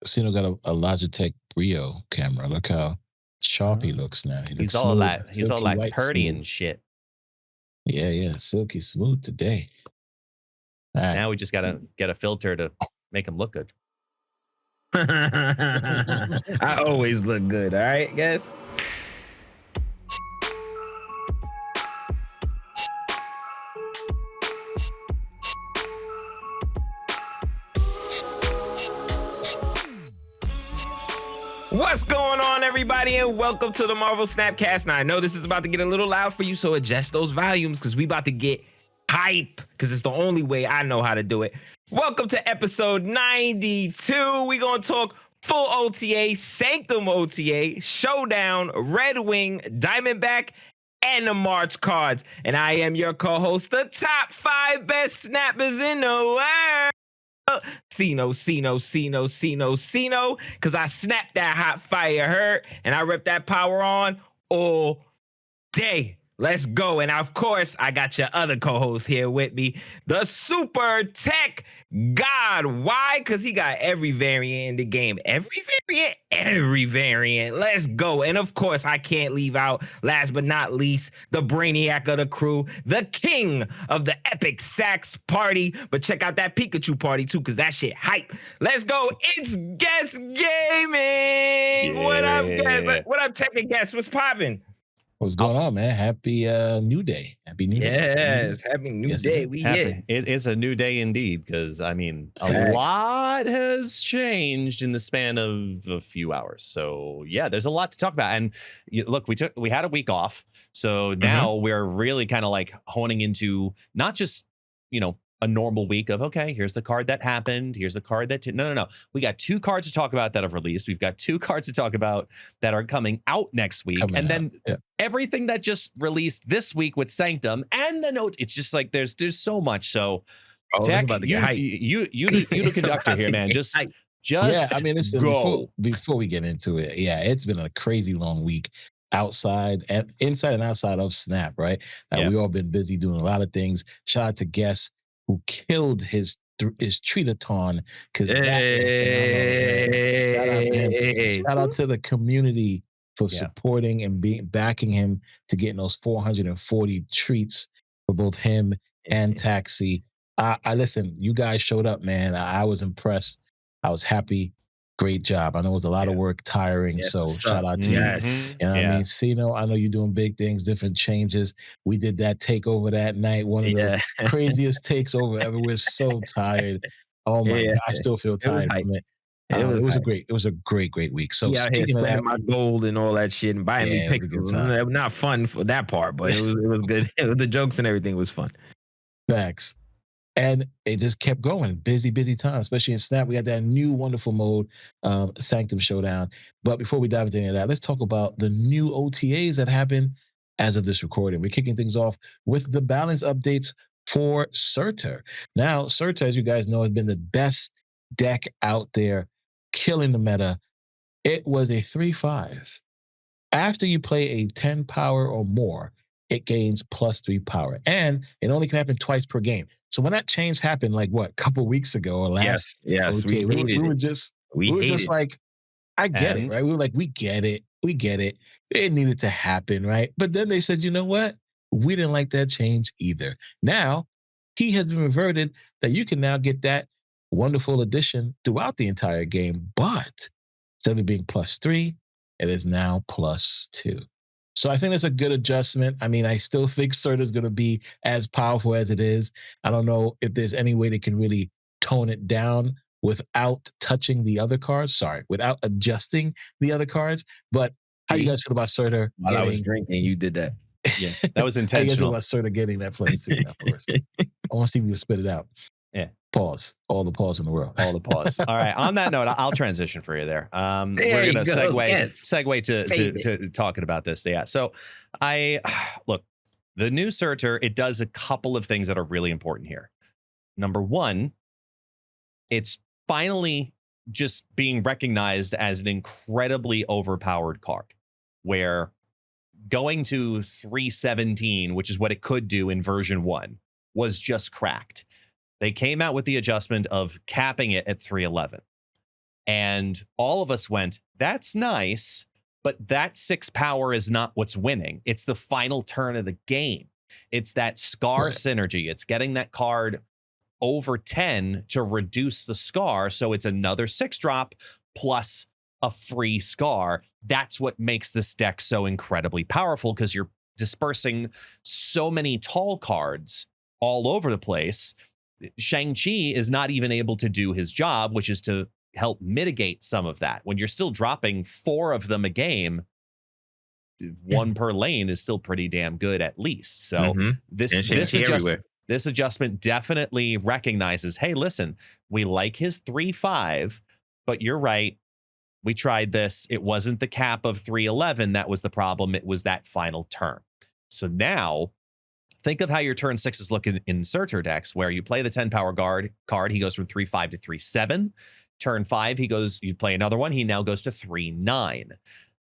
Cino got a Logitech Brio camera. Look how sharp he Oh. looks now. He He's looks all smooth, that. He's all silky like white purty smooth. and shit. Yeah, silky smooth today. All right. Now we just gotta get a filter to make him look good. I always look good, all right, guys? What's going on, everybody, and welcome to the Marvel Snapcast. Now, I know this is about to get a little loud for you, so adjust those volumes because we about to get hype because it's the only way I know how to do it. Welcome to episode 92. We're going to talk full OTA, Sanctum OTA, Showdown, Redwing, Diamondback, and the March cards. And I am your co-host, the top 5 best snappers in the world. Cino, because I snapped that hot fire hurt and I ripped that power on all day. Let's go. And of course, I got your other co-host here with me, the SuperTechGod. Why? Because he got every variant in the game. Every variant. Let's go. And of course, I can't leave out, last but not least, the brainiac of the crew, the king of the epic sax party. But check out that Pikachu party too, because that shit hype. Let's go. It's Guest Gaming. Yeah. What up, guys? What up, Tech and Guest? What's popping? What's going on, man? Happy New Day. Happy New Day. Yes, happy New Day. We here. It's a new day indeed, because I mean, a Fact. lot has changed in the span of a few hours. So yeah, there's a lot to talk about. And look, we had a week off, so now we're really kind of like honing into not just a normal week of, okay, here's the card that happened, here's the card that no. We got 2 cards to talk about that have released. We've got 2 cards to talk about that are coming out next week. Then everything that just released this week with Sanctum and the notes. It's just like there's so much. So Tech, you the conductor here, man. Just I mean, listen, go. Before we get into it, it's been a crazy long week outside and inside and outside of Snap, right? We all been busy doing a lot of things. Shout out to Guess who killed his treatathon, because shout out to the community for supporting and backing him to getting those 440 treats for both him and Taxi. I listen, you guys showed up, man. I was impressed. I was happy. Great job. I know it was a lot of work, tiring. So shout out to you. You know what I mean? Cino, I know you're doing big things, different changes. We did that takeover that night. One of the craziest takes over ever. We're so tired. Oh my God, I still feel tired from it. It was a great week. So out here spending my gold and all that shit and buying me pictures. Not fun for that part, but it was good. The jokes and everything was fun. Facts. And it just kept going. Busy time, especially in Snap. We got that new wonderful mode, Sanctum Showdown. But before we dive into any of that, let's talk about the new OTAs that happened as of this recording. We're kicking things off with the balance updates for Surtur. Now, Surtur, as you guys know, has been the best deck out there, killing the meta. It was a 3/5. After you play a 10 power or more, it gains +3 power. And it only can happen twice per game. So when that change happened, like what, a couple weeks ago or last OTA, we were just like, I get it, right? We were like, we get it. It needed to happen, right? But then they said, you know what? We didn't like that change either. Now, he has been reverted that you can now get that wonderful addition throughout the entire game. But instead of being +3, it is now +2. So I think that's a good adjustment. I mean, I still think Surtur is going to be as powerful as it is. I don't know if there's any way they can really tone it down without touching the other cards. Sorry, without adjusting the other cards. But how do you guys feel about Surtur? While I was drinking, you did that. Yeah, that was intentional. How do you guys feel about Surtur getting that +2 now for us? I want to see if you spit it out. Yeah. Pause. All the pause in the world. All the pause. All right. On that note, I'll transition for you there. We're going to segue to talking about this. Yeah. So look, the new Surtur, it does a couple of things that are really important here. Number one, it's finally just being recognized as an incredibly overpowered card, where going to 317, which is what it could do in version 1, was just cracked. They came out with the adjustment of capping it at 311. And all of us went, that's nice, but that 6 power is not what's winning. It's the final turn of the game. It's that Scar synergy. It's getting that card over 10 to reduce the Scar. So it's another 6 drop plus a free Scar. That's what makes this deck so incredibly powerful, because you're dispersing so many tall cards all over the place. Shang-Chi is not even able to do his job, which is to help mitigate some of that. When you're still dropping 4 of them a game, 1 per lane is still pretty damn good at least. So this adjustment definitely recognizes, hey, listen, we like his 3/5, but you're right. We tried this. It wasn't the cap of 311 that was the problem. It was that final turn. So now think of how your turn 6 is looking in Surtur decks, where you play the 10 power card. He goes from 3/5 to 3/7. Turn 5, you play another one. He now goes to 3/9.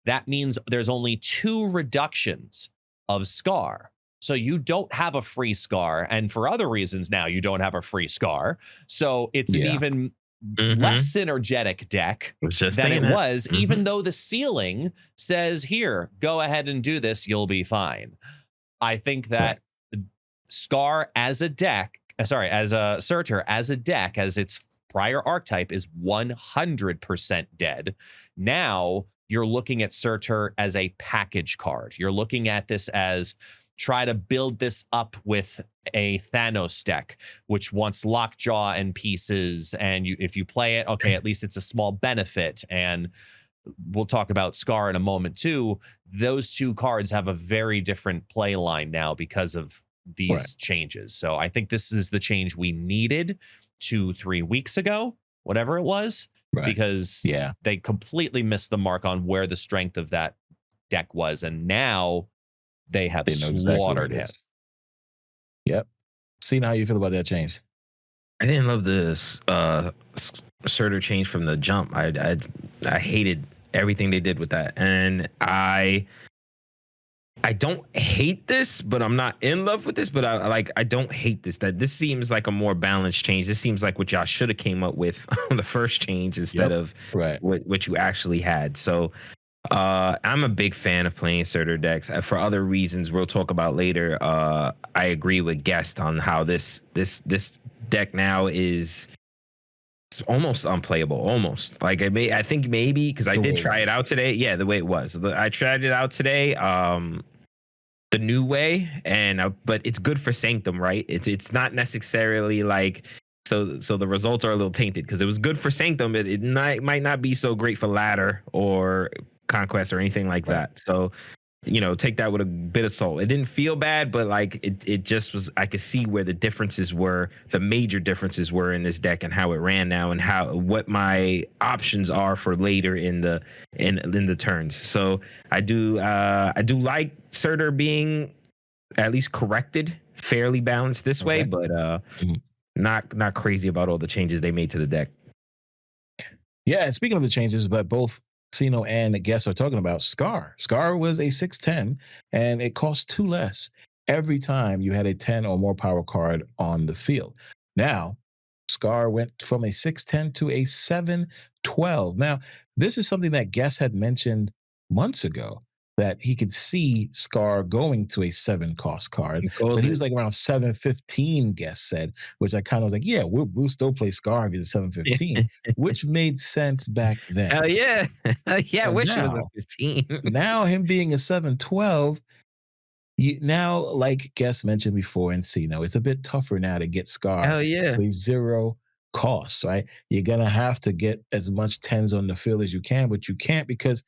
That means there's only 2 reductions of Scar. So you don't have a free Scar. And for other reasons now, you don't have a free Scar. So it's an even less synergetic deck than it was, even though the ceiling says, here, go ahead and do this. You'll be fine. I think that Scar as a deck, as a Surtur, as a deck, as its prior archetype, is 100% dead. Now you're looking at Surtur as a package card. You're looking at this as try to build this up with a Thanos deck, which wants Lockjaw and pieces. And if you play it, okay, at least it's a small benefit. And we'll talk about Scar in a moment too. Those 2 cards have a very different play line now because of these changes. So I think this is the change we needed 2-3 weeks ago, whatever it was, because they completely missed the mark on where the strength of that deck was. And now they have slaughtered him. Yep. See how you feel about that change. I didn't love this Surtur change from the jump. I hated everything they did with that. And I don't hate this, but I'm not in love with this. But I don't hate this. That this seems like a more balanced change. This seems like what y'all should have came up with on the first change instead of what you actually had. So I'm a big fan of playing Surtur decks for other reasons we'll talk about later. I agree with Guest on how this deck now is almost unplayable. Almost like I think maybe because I did try it out today. Yeah, the way it was. I tried it out today. The new way, but it's good for Sanctum, right? It's not necessarily like so the results are a little tainted because it was good for Sanctum. It might not be so great for Ladder or Conquest or anything like that. So take that with a bit of salt. It didn't feel bad, but like it just was. I could see where the major differences were in this deck and how it ran now and what my options are for later in the turns. So I do like Surtur being at least corrected, fairly balanced this way, but not crazy about all the changes they made to the deck. Yeah, and speaking of the changes, but both Sino and Guest are talking about Scar. Scar was a 6/10, and it cost 2 less every time you had a 10 or more power card on the field. Now, Scar went from a 6/10 to a 7/12. Now, this is something that Guest had mentioned months ago, that he could see Scar going to a 7 cost card, but he was like around 7/15, Guest said, which I kind of was like, yeah, we'll still play Scar if he's a 7/15, which made sense back then. Hell yeah. Yeah, I wish it was a 15. Now him being a 7/12, now, like Guest mentioned before in Sino, it's a bit tougher now to get Scar to a 0 cost, right? You're going to have to get as much 10s on the field as you can, but you can't because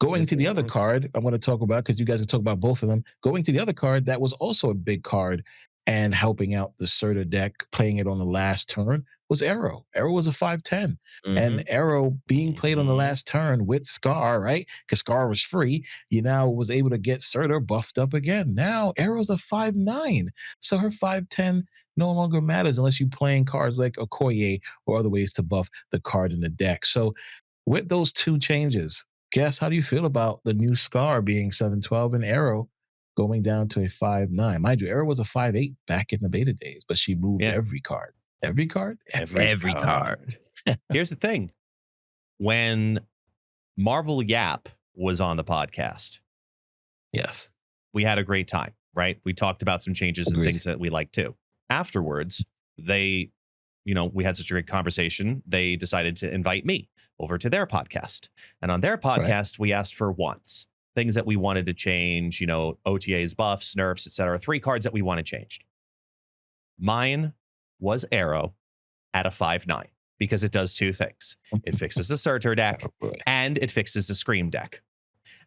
going to the other card, I want to talk about, because you guys are talking about both of them, going to the other card that was also a big card and helping out the Surtur deck, playing it on the last turn, was Arrow. Arrow was a 5/10. And Arrow being played on the last turn with Scar, right? Because Scar was free, you now was able to get Surtur buffed up again. Now Arrow's a 5/9. So her 5/10 no longer matters unless you're playing cards like Okoye or other ways to buff the card in the deck. So with those 2 changes, Guess, how do you feel about the new Scar being 7/12 and Arrow going down to a 5/9? Mind you, Arrow was a 5/8 back in the beta days, but she moved every card. Every card? Every card. Here's the thing. when Marvel Yap was on the podcast, Yes. we had a great time, right? We talked about some changes Agreed. and things that we like too. Afterwards, they, we had such a great conversation. They decided to invite me over to their podcast. And on their podcast, we asked for wants, things that we wanted to change, OTAs, buffs, nerfs, etc. 3 cards that we wanted changed. Mine was Arrow at a 5/9 because it does 2 things. It fixes the Surtur deck and it fixes the Scream deck.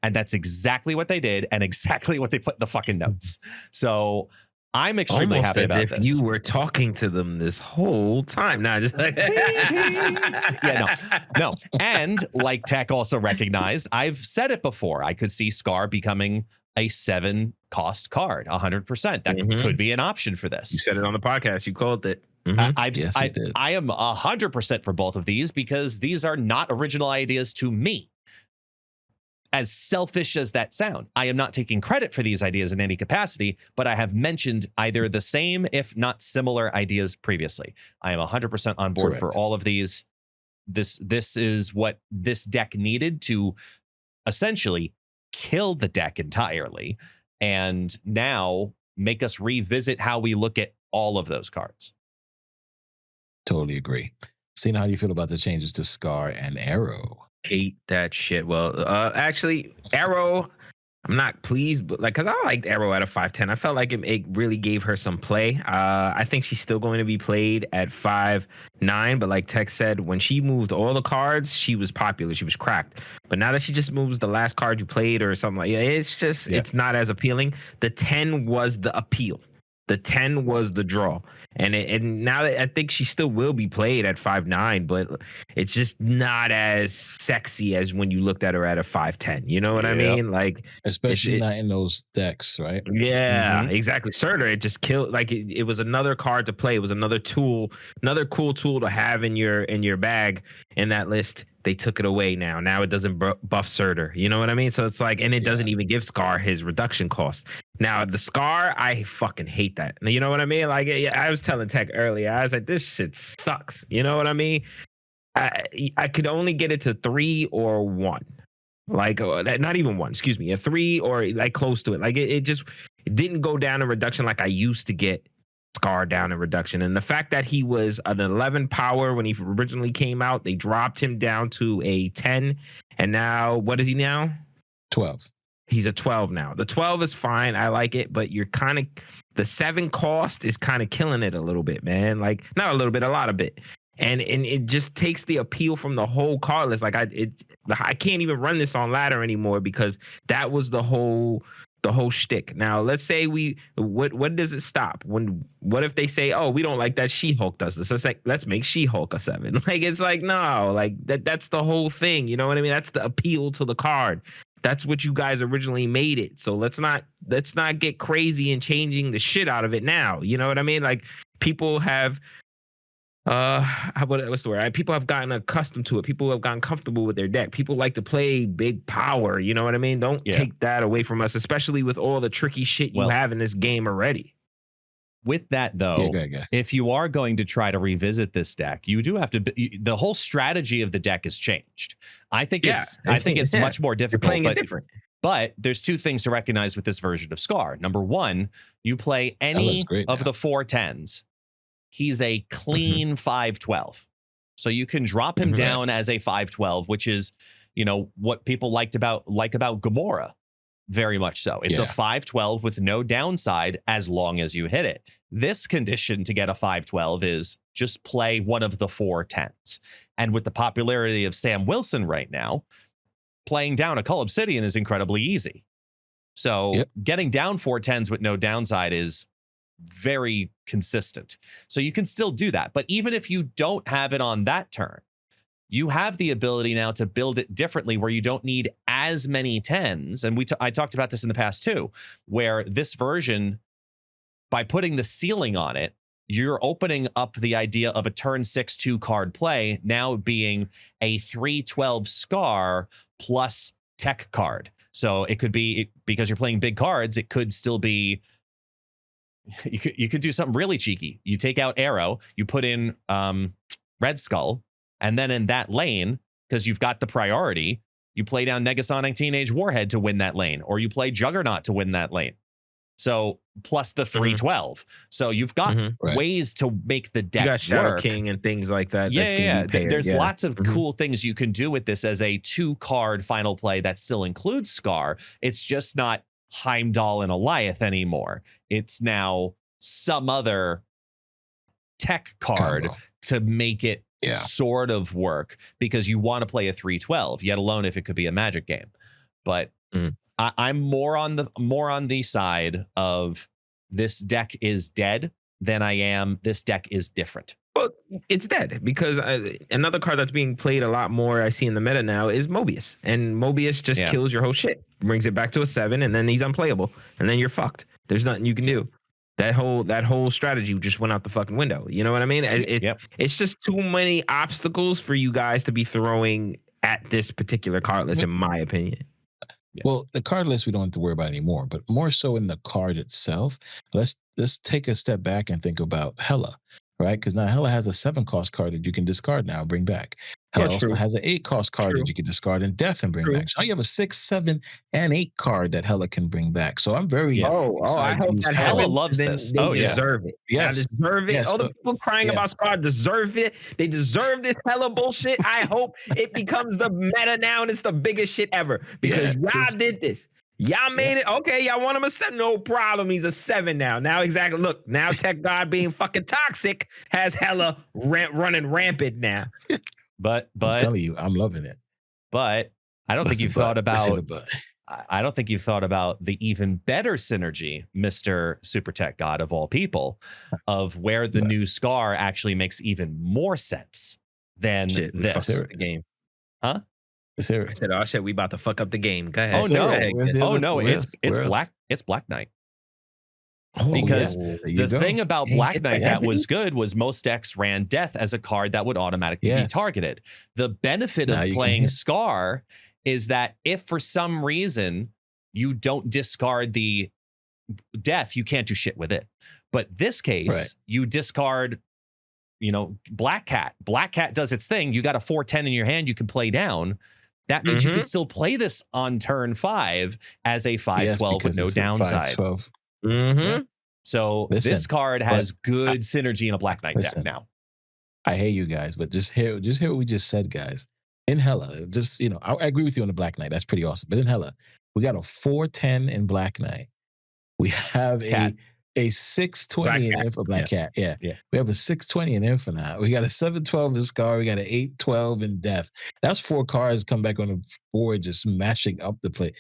And that's exactly what they did and exactly what they put in the fucking notes. So I'm extremely Almost happy as about if this. you were talking to them this whole time. Nah, just like no. And like Tech also recognized, I've said it before. I could see Scar becoming a 7 cost card, 100%. That could be an option for this. You said it on the podcast. You called it. I am 100% for both of these because these are not original ideas to me. As selfish as that sound, I am not taking credit for these ideas in any capacity, but I have mentioned either the same, if not similar ideas previously. I am 100% on board for all of these. This is what this deck needed to essentially kill the deck entirely and now make us revisit how we look at all of those cards. Totally agree. Cena, how do you feel about the changes to Scar and Arrow? Hate that shit. Well, actually, Arrow, I'm not pleased, but because I liked Arrow at a 5/10. I felt like it really gave her some play. I think she's still going to be played at 5/9, but like Tech said, when she moved all the cards, she was popular. She was cracked. But now that she just moves the last card you played or something like it's it's not as appealing. The 10 was the appeal. The 10 was the draw. And now I think she still will be played at 5/9, but it's just not as sexy as when you looked at her at a 5/10. You know what I mean? Like, especially not in those decks, right? Yeah, exactly. Surtur, it just killed. Like it was another card to play. It was another tool, another cool tool to have in your bag in that list. They took it away now. Now it doesn't buff Surtur. You know what I mean? So it's like, and it doesn't even give Scar his reduction cost. Now the Scar, I fucking hate that. You know what I mean? Like I was telling Tech earlier, I was like, this shit sucks. You know what I mean? I could only get it to 3 or 1. Like not even 1, excuse me, a 3 or like close to it. Like it didn't go down in reduction like I used to get Scar down in reduction. And the fact that he was an 11 power when he originally came out, they dropped him down to a 10. And now, what is he now? 12. He's a 12 now. The 12 is fine. I like it, but you're kind of, the 7 cost is kind of killing it a little bit, man. Like not a little bit, a lot of bit. And it just takes the appeal from the whole card list. Like I can't even run this on ladder anymore because that was the whole shtick. Now let's say what does it stop? What if they say, oh, we don't like that She-Hulk does this? It's like, let's make She-Hulk a 7. Like it's like, no, like that's the whole thing. You know what I mean? That's the appeal to the card. That's what you guys originally made it. So let's not get crazy and changing the shit out of it now. You know what I mean? Like people have what's the word? People have gotten accustomed to it. People have gotten comfortable with their deck. People like to play big power. You know what I mean? Don't take that away from us, especially with all the tricky shit you have in this game already. With that, though, if you are going to try to revisit this deck, you do have to. The whole strategy of the deck has changed. I think it's much more difficult. You're playing it different. But there's 2 things to recognize with this version of Scar. Number 1, you play any of the 4 10s. He's a clean 5/12. So you can drop him down as a 5/12, which is, what people like about Gamora. Very much so. It's a 5/12 with no downside as long as you hit it. This condition to get a 5/12 is just play one of the 4 10s. And with the popularity of Sam Wilson right now, playing down a Cull Obsidian is incredibly easy. So getting down 4 10s with no downside is very consistent. So you can still do that. But even if you don't have it on that turn, you have the ability now to build it differently where you don't need as many 10s. And I talked about this in the past too, where this version, by putting the ceiling on it, you're opening up the idea of a turn 6 2 card play now being a 3/12 Scar plus tech card. So it could be, because you're playing big cards, it could still be, you could do something really cheeky. You take out Arrow, you put in Red Skull, and then in that lane, because you've got the priority. You play down Negasonic Teenage Warhead to win that lane, or you play Juggernaut to win that lane. So plus the 312. So you've got ways to make the deck you got Shadow work. King and things like that. Yeah. That There's lots of cool things you can do with this as a 2-card final play that still includes Scar. It's just not Heimdall and Eliath anymore. It's now some other tech card to make it sort of work, because you want to play a 312, yet alone if it could be a Magic game. But I'm more on the side of this deck is dead than I am this deck is different. Well, it's dead because another card that's being played a lot more I see in the meta now is Mobius. And Mobius just kills your whole shit, brings it back to a 7, and then he's unplayable. And then you're fucked. There's nothing you can do. That whole strategy just went out the fucking window. You know what I mean? It's just too many obstacles for you guys to be throwing at this particular card list, in my opinion. Well, the card list we don't have to worry about anymore, but more so in the card itself. Let's take a step back and think about Hela, right? Because now Hela has a 7-cost card that you can discard now, bring back. Hela also has an 8-cost card that you can discard in death and bring back. So you have a 6, 7, and 8 card that Hela can bring back. So I'm very excited. I hope that Hela loves this. They deserve it. Yes. They deserve it. All the people crying about Scar deserve it. They deserve this Hela bullshit. I hope it becomes the meta now and it's the biggest shit ever, because y'all did this. Y'all made it. Okay, y'all want him a 7? No problem. He's a 7 now. Now look, now TechGod being fucking toxic has Hela running rampant now. But I'm telling you, I'm loving it. But I don't think you've thought about the even better synergy, Mr. SuperTechGod of all people, of where the new Scar actually makes even more sense than this. The game. Huh? I said, oh shit, we about to fuck up the game. Go ahead. Oh no, it's Black Knight. Because the thing about Black Knight that was good was most decks ran Death as a card that would automatically be targeted. The benefit of playing Scar is that if for some reason you don't discard the Death, you can't do shit with it. But this case, you discard, Black Cat. Black Cat does its thing. You got a 4/10 in your hand you can play down. That means you can still play this on turn 5 as a 5/12 with no downside. So this card has good synergy in a Black Knight deck now. I hate you guys, but just hear what we just said, guys. In Hela, I agree with you on the Black Knight. That's pretty awesome. But in Hela, we got a 4/10 in Black Knight. We have a 620 in Black Cat. Yeah. We have a 620 in Infinite. We got a 712 in Scar. We got an 812 in Death. That's 4 cards come back on the board, just smashing up the play.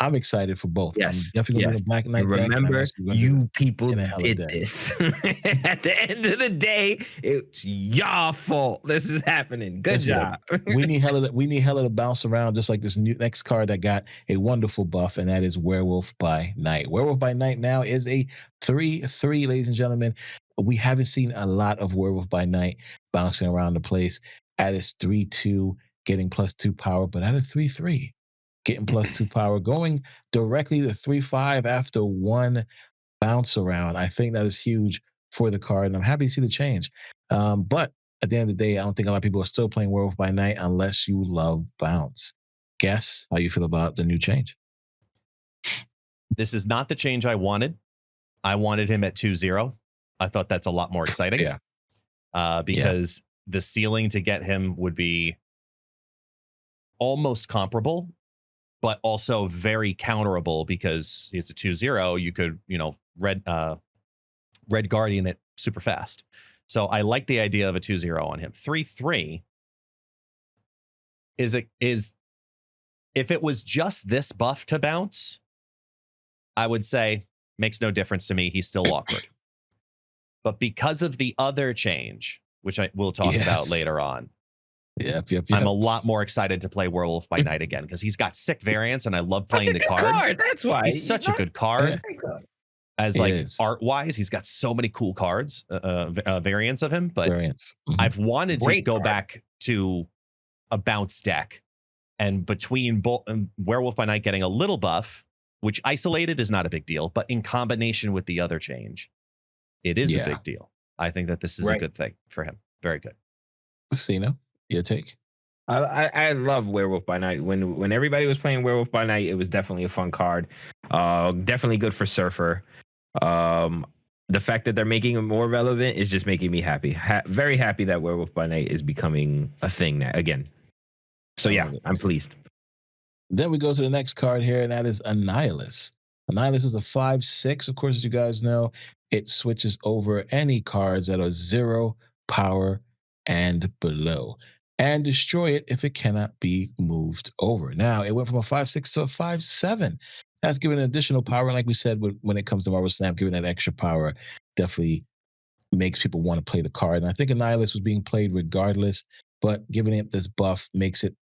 I'm excited for both. Yes. I'm definitely going to Black Knight. Remember, you people did this. At the end of the day, it's y'all fault. This is happening. Good job. We need Hela to bounce around, just like this next card that got a wonderful buff, and that is Werewolf by Night. Werewolf by Night now is a 3/3, ladies and gentlemen. We haven't seen a lot of Werewolf by Night bouncing around the place at its 3/2, getting +2 power, but at a 3/3. Getting +2 power, going directly to 3/5 after one bounce around. I think that is huge for the card, and I'm happy to see the change. But at the end of the day, I don't think a lot of people are still playing Werewolf by Night unless you love bounce. Guess how you feel about the new change? This is not the change I wanted. I wanted him at 2/0. I thought that's a lot more exciting. Because the ceiling to get him would be almost comparable, but also very counterable, because it's a 2/0. You could, Red Guardian it super fast. So I like the idea of a 2/0 on him. 3/3 is if it was just this buff to bounce, I would say makes no difference to me. He's still awkward. But because of the other change, which I will talk about later on, Yep. I'm a lot more excited to play Werewolf by Night again, because he's got sick variants and I love playing the card. That's why he's such a good card. As art wise, he's got so many cool cards, variants of him. But I've wanted to go back to a bounce deck, and between Werewolf by Night getting a little buff, which isolated is not a big deal, but in combination with the other change, it is a big deal. I think that this is a good thing for him. Very good. Cena, your take? I love Werewolf by Night. When everybody was playing Werewolf by Night, it was definitely a fun card. Definitely good for Surfer. The fact that they're making it more relevant is just making me happy. Very happy that Werewolf by Night is becoming a thing now, again. So yeah, I'm pleased. Then we go to the next card here, and that is Annihilus. Annihilus is a 5/6. Of course, as you guys know, it switches over any cards that are 0 power and below, and destroy it if it cannot be moved over. Now, it went from a 5/6 to a 5/7. That's giving additional power. And like we said, when it comes to Marvel Snap, giving that extra power definitely makes people want to play the card. And I think Annihilus was being played regardless, but giving it this buff makes it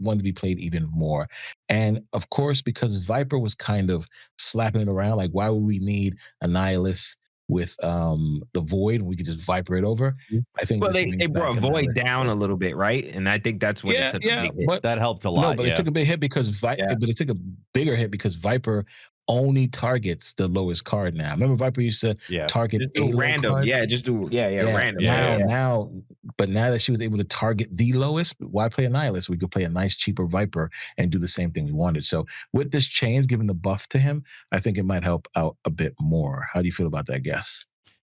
want to be played even more. And of course, because Viper was kind of slapping it around, like why would we need Annihilus with the Void when we could just Viper it over? I think Well, this they brings brought back Void Annihilus. down a little bit, right? And I think that's when it took a big hit. but That helped a no, lot. but it took a big hit because but it took a bigger hit because Viper only targets the lowest card now. Remember, Viper used to target Just do a low random. card? Yeah, just do random. But now that she was able to target the lowest, why play Annihilus? We could play a nice cheaper Viper and do the same thing we wanted. So with this change, giving the buff to him, I think it might help out a bit more. How do you feel about that, Guess?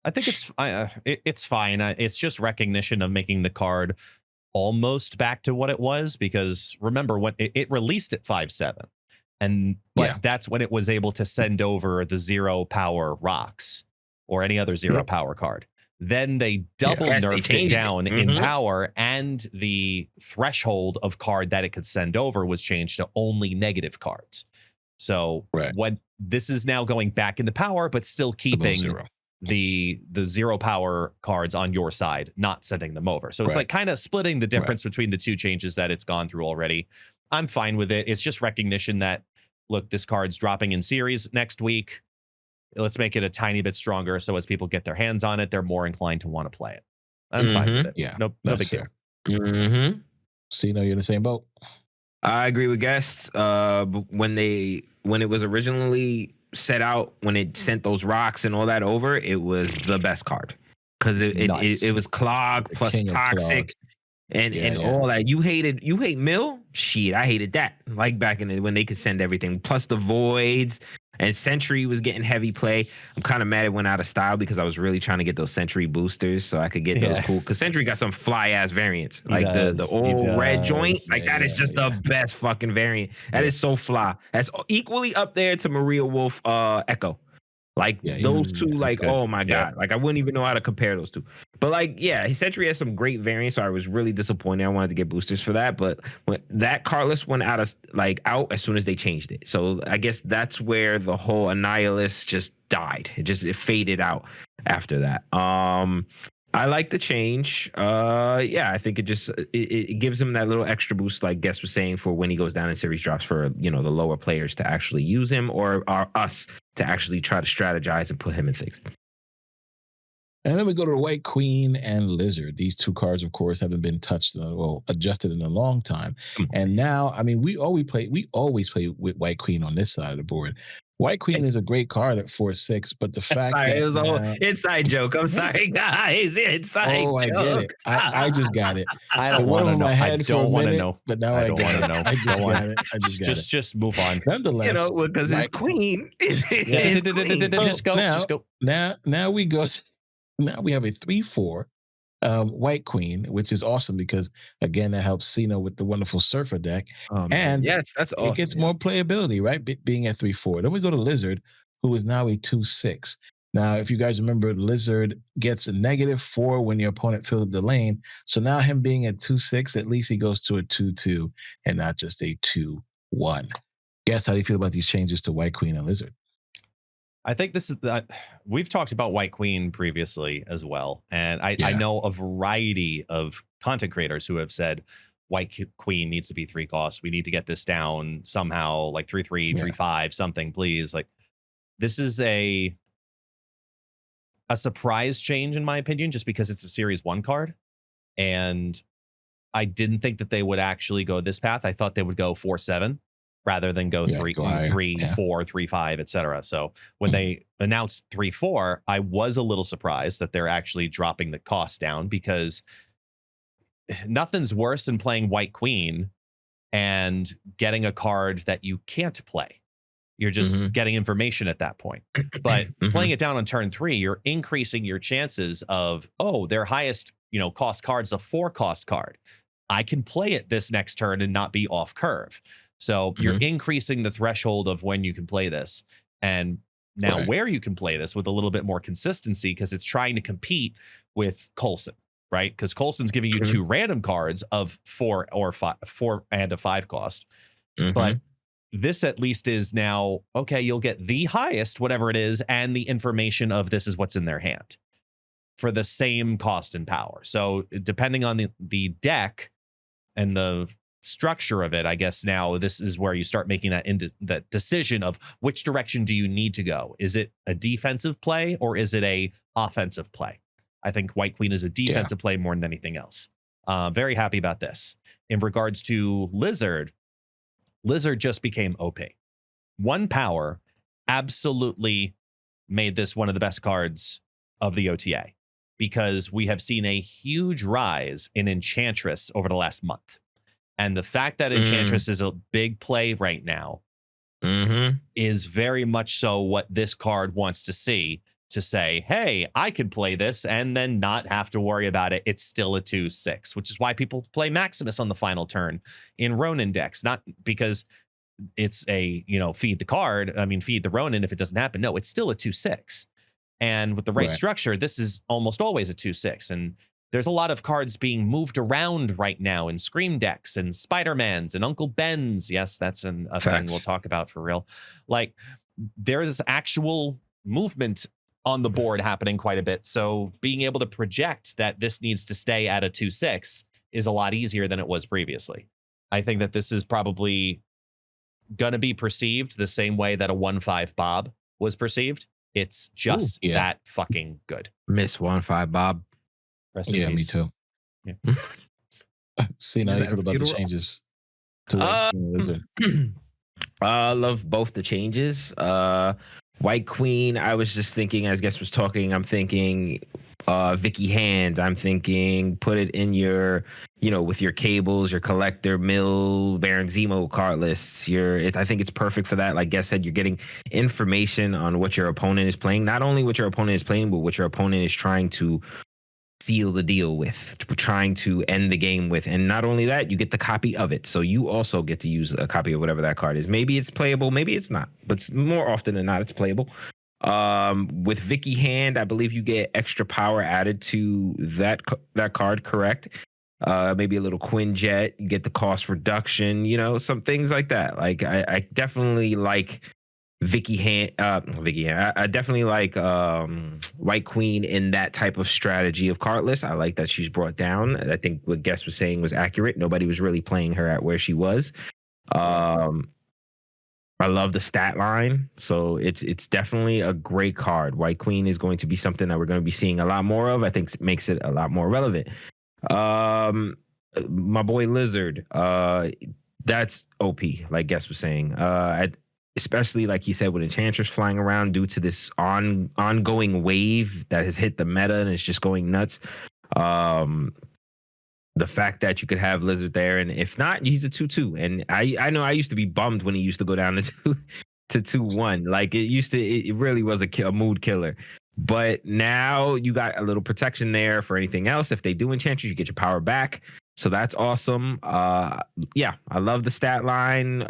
I think it's fine. It's just recognition of making the card almost back to what it was, because remember when it released at 5/7. And that's when it was able to send over the 0 power rocks or any other 0 power card. Then they double nerfed it down in power, and the threshold of card that it could send over was changed to only negative cards. So when this is now going back into power, but still keeping the 0 power cards on your side, not sending them over. So it's like kind of splitting the difference between the two changes that it's gone through already. I'm fine with it. It's just recognition that, look, this card's dropping in series next week. Let's make it a tiny bit stronger, so as people get their hands on it, they're more inclined to want to play it. I'm fine with it. Yeah, no big deal. So you're in the same boat. I agree with guests. When it was originally set out, when it sent those rocks and all that over, it was the best card because it was clog plus toxic. And all that. You hate Mill? Shit, I hated that. Like back in when they could send everything. Plus the voids, and Sentry was getting heavy play. I'm kind of mad it went out of style because I was really trying to get those Sentry boosters so I could get those cool. Because Sentry got some fly ass variants. Like the old red joint. Like that is just the best fucking variant. That is so fly. That's equally up there to Maria Wolf Echo. Like those two, like, oh my God. Like I wouldn't even know how to compare those two. But like, Sentry has some great variants, so I was really disappointed. I wanted to get boosters for that. But when that cardless went out as soon as they changed it. So I guess that's where the whole Annihilus just died. It faded out after that. I like the change. I think it gives him that little extra boost, like Guest was saying, for when he goes down in series drops for the lower players to actually use him, or us to actually try to strategize and put him in things. And then we go to the White Queen and Lizard. These two cards, of course, haven't been adjusted in a long time. And now, I mean, we always play with White Queen on this side of the board. White Queen is a great card at 4/6, but the fact that it was a whole inside joke. I'm sorry, guys. Inside joke. I get it. I just got it. I don't want to know. I don't want to know. But now I don't want to know. I just got it. I just got it. Just move on. Nonetheless, because his queen. Just go. Now we go. Now we have a 3/4 White Queen, which is awesome because, again, that helps Cena with the wonderful Surfer deck. And yes, that's awesome. It gets more playability, right? Being at 3/4. Then we go to Lizard, who is now a 2/6. Now, if you guys remember, Lizard gets a -4 when your opponent fills up the lane. So now him being at 2/6, at least he goes to a 2/2 and not just a 2/1. Guess how do you feel about these changes to White Queen and Lizard? I think this is we've talked about White Queen previously as well. And I know a variety of content creators who have said White Queen needs to be 3 costs. We need to get this down somehow, like 3/3, 3/5, something, please. Like, this is a surprise change, in my opinion, just because it's a Series 1 card. And I didn't think that they would actually go this path. I thought they would go 4/7. Rather than go 3, 4, 3, 5, etc. So when they announced 3/4, I was a little surprised that they're actually dropping the cost down, because nothing's worse than playing White Queen and getting a card that you can't play. You're just getting information at that point. But playing it down on turn 3, you're increasing your chances of, oh, their highest, cost card's a 4-cost card. I can play it this next turn and not be off curve. So you're increasing the threshold of when you can play this. And now where you can play this with a little bit more consistency, because it's trying to compete with Coulson, right? Because Coulson's giving you 2 random cards of 4 or 5, 4 and a 5 cost. But this at least is now, okay, you'll get the highest, whatever it is, and the information of this is what's in their hand for the same cost and power. So depending on the deck and the structure of it, I guess now this is where you start making that decision of which direction do you need to go. Is it a defensive play or is it a offensive play? I think White Queen is a defensive play more than anything else. Very happy about this. In regards to Lizard just became OP. 1 power absolutely made this one of the best cards of the OTA, because we have seen a huge rise in Enchantress over the last month. And the fact that Enchantress is a big play right now is very much so what this card wants to see, to say, hey, I can play this and then not have to worry about it. It's still a 2/6, which is why people play Maximus on the final turn in Ronin decks, not because it's a, feed the card. I mean, feed the Ronin if it doesn't happen. No, it's still a 2/6. And with the right structure, this is almost always a 2/6. And there's a lot of cards being moved around right now in Scream decks and Spider-Mans and Uncle Ben's. Yes, that's a thing we'll talk about for real. Like, there's actual movement on the board happening quite a bit. So being able to project that this needs to stay at a 2/6 is a lot easier than it was previously. I think that this is probably going to be perceived the same way that a 1/5 Bob was perceived. It's just that fucking good. Miss 1/5 Bob. Rest in peace. Me too. Yeah. See, now you heard about the changes to Lizard. I love both the changes. White Queen, I was just thinking, as guest was talking, I'm thinking Vicky Hand. I'm thinking put it in your, with your cables, your collector, mill, Baron Zemo card lists. I think it's perfect for that. Like guest said, you're getting information on what your opponent is playing. Not only what your opponent is playing, but what your opponent is trying to seal the deal with, trying to end the game with. And not only that, you get the copy of it. So you also get to use a copy of whatever that card is. Maybe it's playable, maybe it's not, but more often than not, it's playable. With Vicky Hand, I believe you get extra power added to that card, correct? Maybe a little Quinjet, you get the cost reduction, some things like that. Like I definitely like Vicky Hand. I definitely like White Queen in that type of strategy of card list. I like that she's brought down. I think what Guest was saying was accurate. Nobody was really playing her at where she was. I love the stat line. So it's definitely a great card. White Queen is going to be something that we're going to be seeing a lot more of. I think it makes it a lot more relevant. My boy Lizard, that's OP, like Guest was saying. Especially like he said, with Enchantress flying around due to this ongoing wave that has hit the meta and it's just going nuts. The fact that you could have Lizard there, and if not, he's a 2/2. And I know I used to be bummed when he used to go down to 2/1. Like it really was a mood killer. But now you got a little protection there for anything else. If they do Enchantress, you get your power back. So that's awesome. I love the stat line.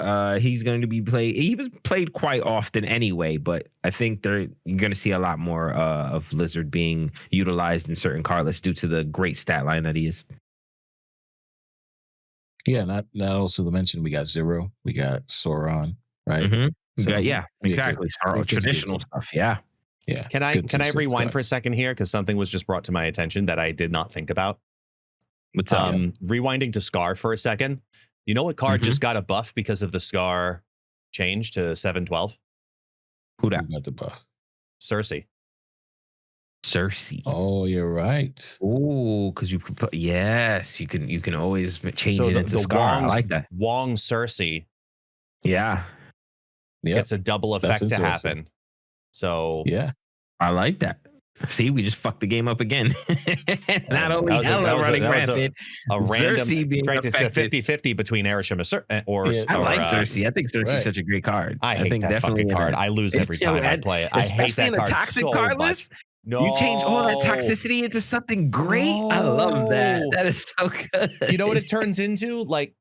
He's going to be played. He was played quite often anyway, but I think you're going to see a lot more of Lizard being utilized in certain card lists due to the great stat line that he is. Yeah, not also to mention we got Zero, we got Sauron, right? So, exactly. Traditional stuff. Yeah. Yeah. Can I rewind for a second here, because something was just brought to my attention that I did not think about. What's up? Rewinding to Scar for a second. You know what card just got a buff because of the Scar change to 7/12? Who that? Who got the buff? Cersei. Oh, you're right. Oh, because you could put, yes, you can always change it into Scar. I like that. Wong Cersei. Yeah. Gets a double effect to happen. So yeah, I like that. See, we just fucked the game up again. Not only That was a- Hela that was a- running that was a- rampant, A Cersei random, being correct, it's a affected. 50-50 between Erisham or Yeah. I like or, Cersei. I think Cersei's right. such a great card. I hate think that definitely fucking in card. a- I lose every time I play it. I hate Especially that in the card toxic so card much. list. No. You change all that toxicity into something great. I love that. No. That is so good. You know what it turns into? Like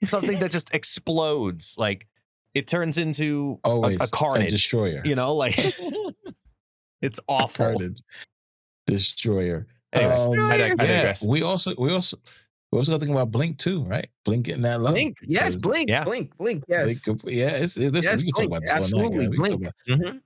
something that just explodes. Like it turns into Always a carnage. destroyer. You know, like it's awful. Carnage destroyer. Anyways, I yeah, digress. we also got to think about Blink too, right? Blink getting that love. Blink, yes, Blink, Yeah. Blink, yes. Blink, yeah, listen, Yes, we can talk Blink, about this all night. absolutely, guys. We can talk Blink. about- Mhm.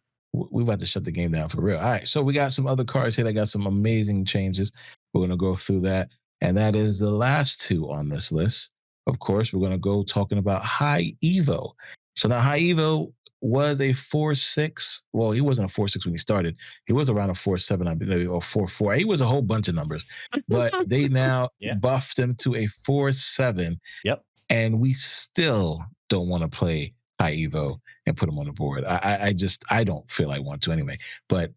we about to shut the game down for real. All right, so we got some other cards here that got some amazing changes. We're gonna go through that, and that is the last two on this list. Of course, we're gonna go talking about High Evo. So now High Evo was a 4-6. Well, he wasn't a 4-6 when he started. He was around a 4-7, I believe, or 4-4. He was a whole bunch of numbers, but they now Yeah. buffed him to a 4-7. Yep. And we still don't want to play High Evo and put him on the board. I don't feel I want to anyway. But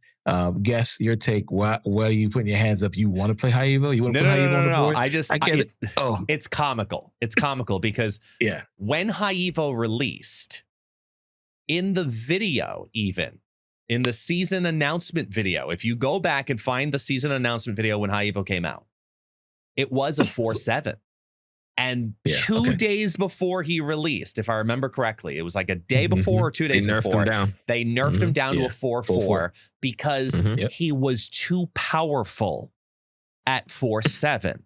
guess your take. What are you putting your hands up? You want to play High Evo? You want to No, put no, High Evo on the no. board? I get it. Oh, It's comical. It's comical because yeah. when High Evo released, in the video, even in the season announcement video, if you go back and find the season announcement video when High Evo came out, it was a 4-7. And Yeah, 2 okay. days before he released, if I remember correctly, it was like a day Mhm. before or 2 They days nerfed before, him down. they nerfed him down to Yeah. a 4-4 4-4. because Mhm. Yep. he was too powerful at 4-7.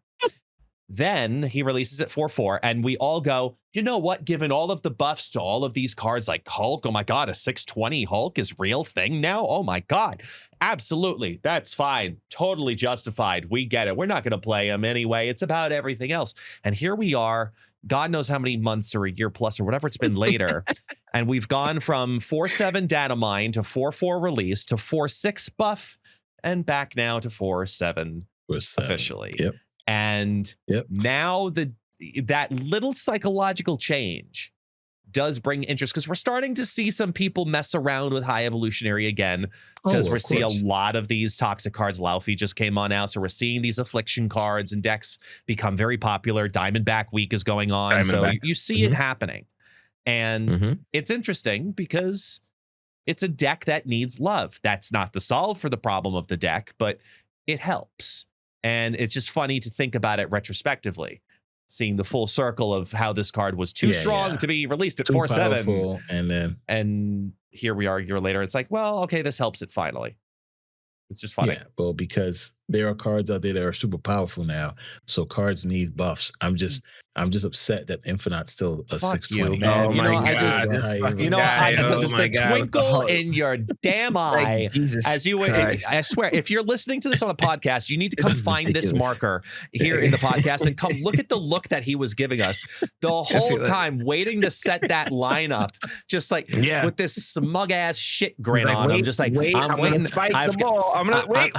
Then he releases at 4-4, and we all go, you know what? Given all of the buffs to all of these cards like Hulk, oh my God, a 620 Hulk is real thing now? Oh my God. Absolutely. That's fine. Totally justified. We get it. We're not going to play him anyway. It's about everything else. And here we are, God knows how many months or a year plus or whatever it's been later. And we've gone from 4-7 data mine to 4-4 release to 4-6 buff and back now to 4-7 officially. Yep. And Yep. now that little psychological change does bring interest because we're starting to see some people mess around with High Evolutionary again because we're seeing a lot of these toxic cards. Laufey just came on out, so we're seeing these affliction cards and decks become very popular. Diamondback week is going on, so Diamondback. you see it happening, and Mhm. it's interesting because it's a deck that needs love. That's not the solve for the problem of the deck, but it helps. And it's just funny to think about it retrospectively, seeing the full circle of how this card was too strong to be released at 4-7. Powerful, And here we are a year later. It's like, well, okay, this helps it finally. It's just funny. yeah, well, because there are cards out there that are super powerful now, so cards need buffs. I'm just upset that Infinite's still a Fuck 620. you, man. Oh You my know, I God. just, This fucking guy. Oh my the God. twinkle in your damn eye. Like, Jesus As you, Christ. I swear, if you're listening to this on a podcast, you need to come This is find this ridiculous. marker here in the podcast and come look at the look that he was giving us the whole time, waiting to set that line up, just like Yeah. with this smug ass shit grin Like, on him, wait, just like wait, I'm waiting. gonna spike I've the ball. I'm gonna wait.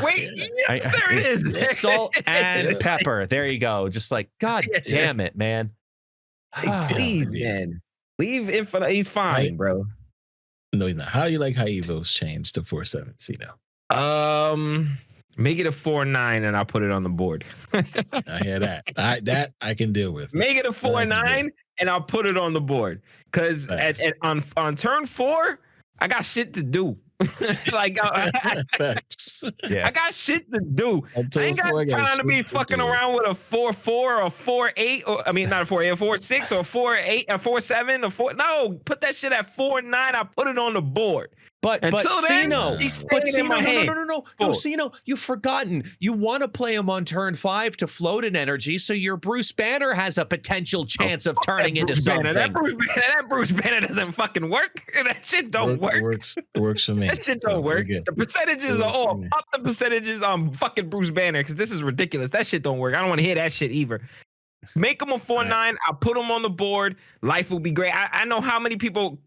I- Yes, there it is. Salt and pepper. There you go. Just like, God Yes. damn it, man. Like, please, man. Leave Infinite. He's fine, Right. bro. No, he's not. How do you like High Evo's change to 4-7? See now. Make it a 4-9 and I'll put it on the board. I hear that. I can deal with. Make it a 4-9 and I'll put it on the board. Cause Facts. on turn 4, I got shit to do. Like Facts. Yeah. I got shit to do. On I turn ain't got 4, I got time to be shit to fucking do. around with a 4-4 or a 4-8. Or, I mean, not a 4-8, a 4-6 or a 4-8, a 4-7, a 4. No, put that shit at 4-9. I put it on the board. But Until then, Sino, he's but staying in my head. no, Oh. Sino, you've forgotten. You want to play him on turn 5 to float an energy, so your Bruce Banner has a potential chance of turning into Bruce Banner. something. That Bruce Banner doesn't fucking work. That shit don't work. Works for me. That shit So, don't we're work. good. The percentages Works are for all me. up. The percentages on fucking Bruce Banner because this is ridiculous. That shit don't work. I don't want to hear that shit either. Make him a 4-9. I'll put him on the board. Life will be great. I know how many people.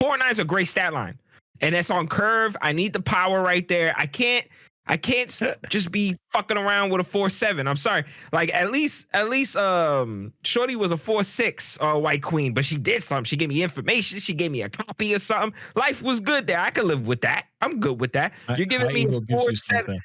4-9 is a great stat line. And that's on curve. I need the power right there. I can't I can't just be fucking around with a 4/7. I'm sorry. Like at least Shorty was a 4/6 White Queen, but she did something. She gave me information. She gave me a copy or something. Life was good there. I could live with that. I'm good with that. You're giving me a Evil gives you 4/7. something.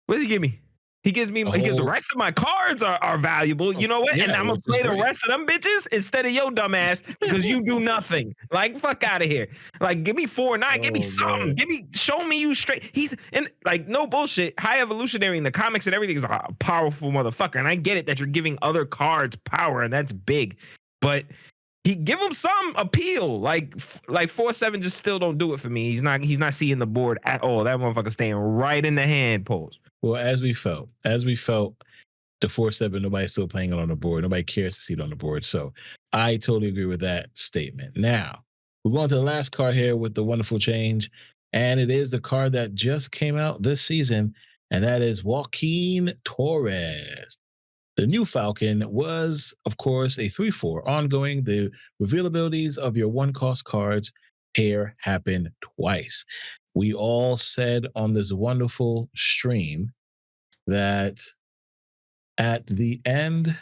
What does he give me? He gives me. He gives the rest of my cards are valuable. You know what? Yeah, and I'm gonna which is play the great. rest of them bitches instead of your dumb ass because you do nothing. Like fuck out of here. Like give me 4/9. Give me Oh, something. man. Show me you straight. He's in like no bullshit. High Evolutionary in the comics and everything is a powerful motherfucker. And I get it that you're giving other cards power and that's big, but he give him some appeal. Like 4/7 just still don't do it for me. He's not seeing the board at all. That motherfucker staying right in the hand pose. Well, as we felt, the 4/7, nobody's still playing it on the board. Nobody cares to see it on the board. So I totally agree with that statement. Now, we're going to the last card here with the wonderful change. And it is the card that just came out this season. And that is Joaquin Torres. The new Falcon was, of course, a 3/4 ongoing. The reveal abilities of your 1-cost cards here happen twice. We all said on this wonderful stream that at the end,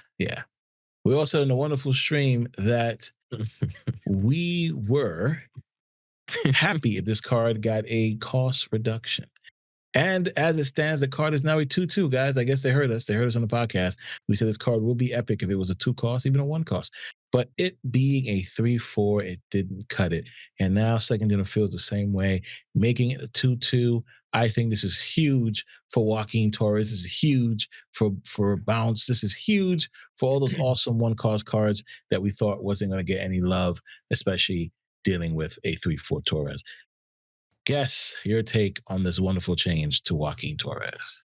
we all said in a wonderful stream that we were happy if this card got a cost reduction. And as it stands, the card is now a 2/2, guys. I guess they heard us. They heard us on the podcast. We said this card will be epic if it was a 2 cost, even a 1 cost. But it being a 3/4, it didn't cut it. And now Second Dinner feels the same way, making it a 2/2. I think this is huge for Joaquin Torres. This is huge for Bounce. This is huge for all those awesome 1-cost cards that we thought wasn't going to get any love, especially dealing with a 3/4 Torres. Guess your take on this wonderful change to Joaquin Torres.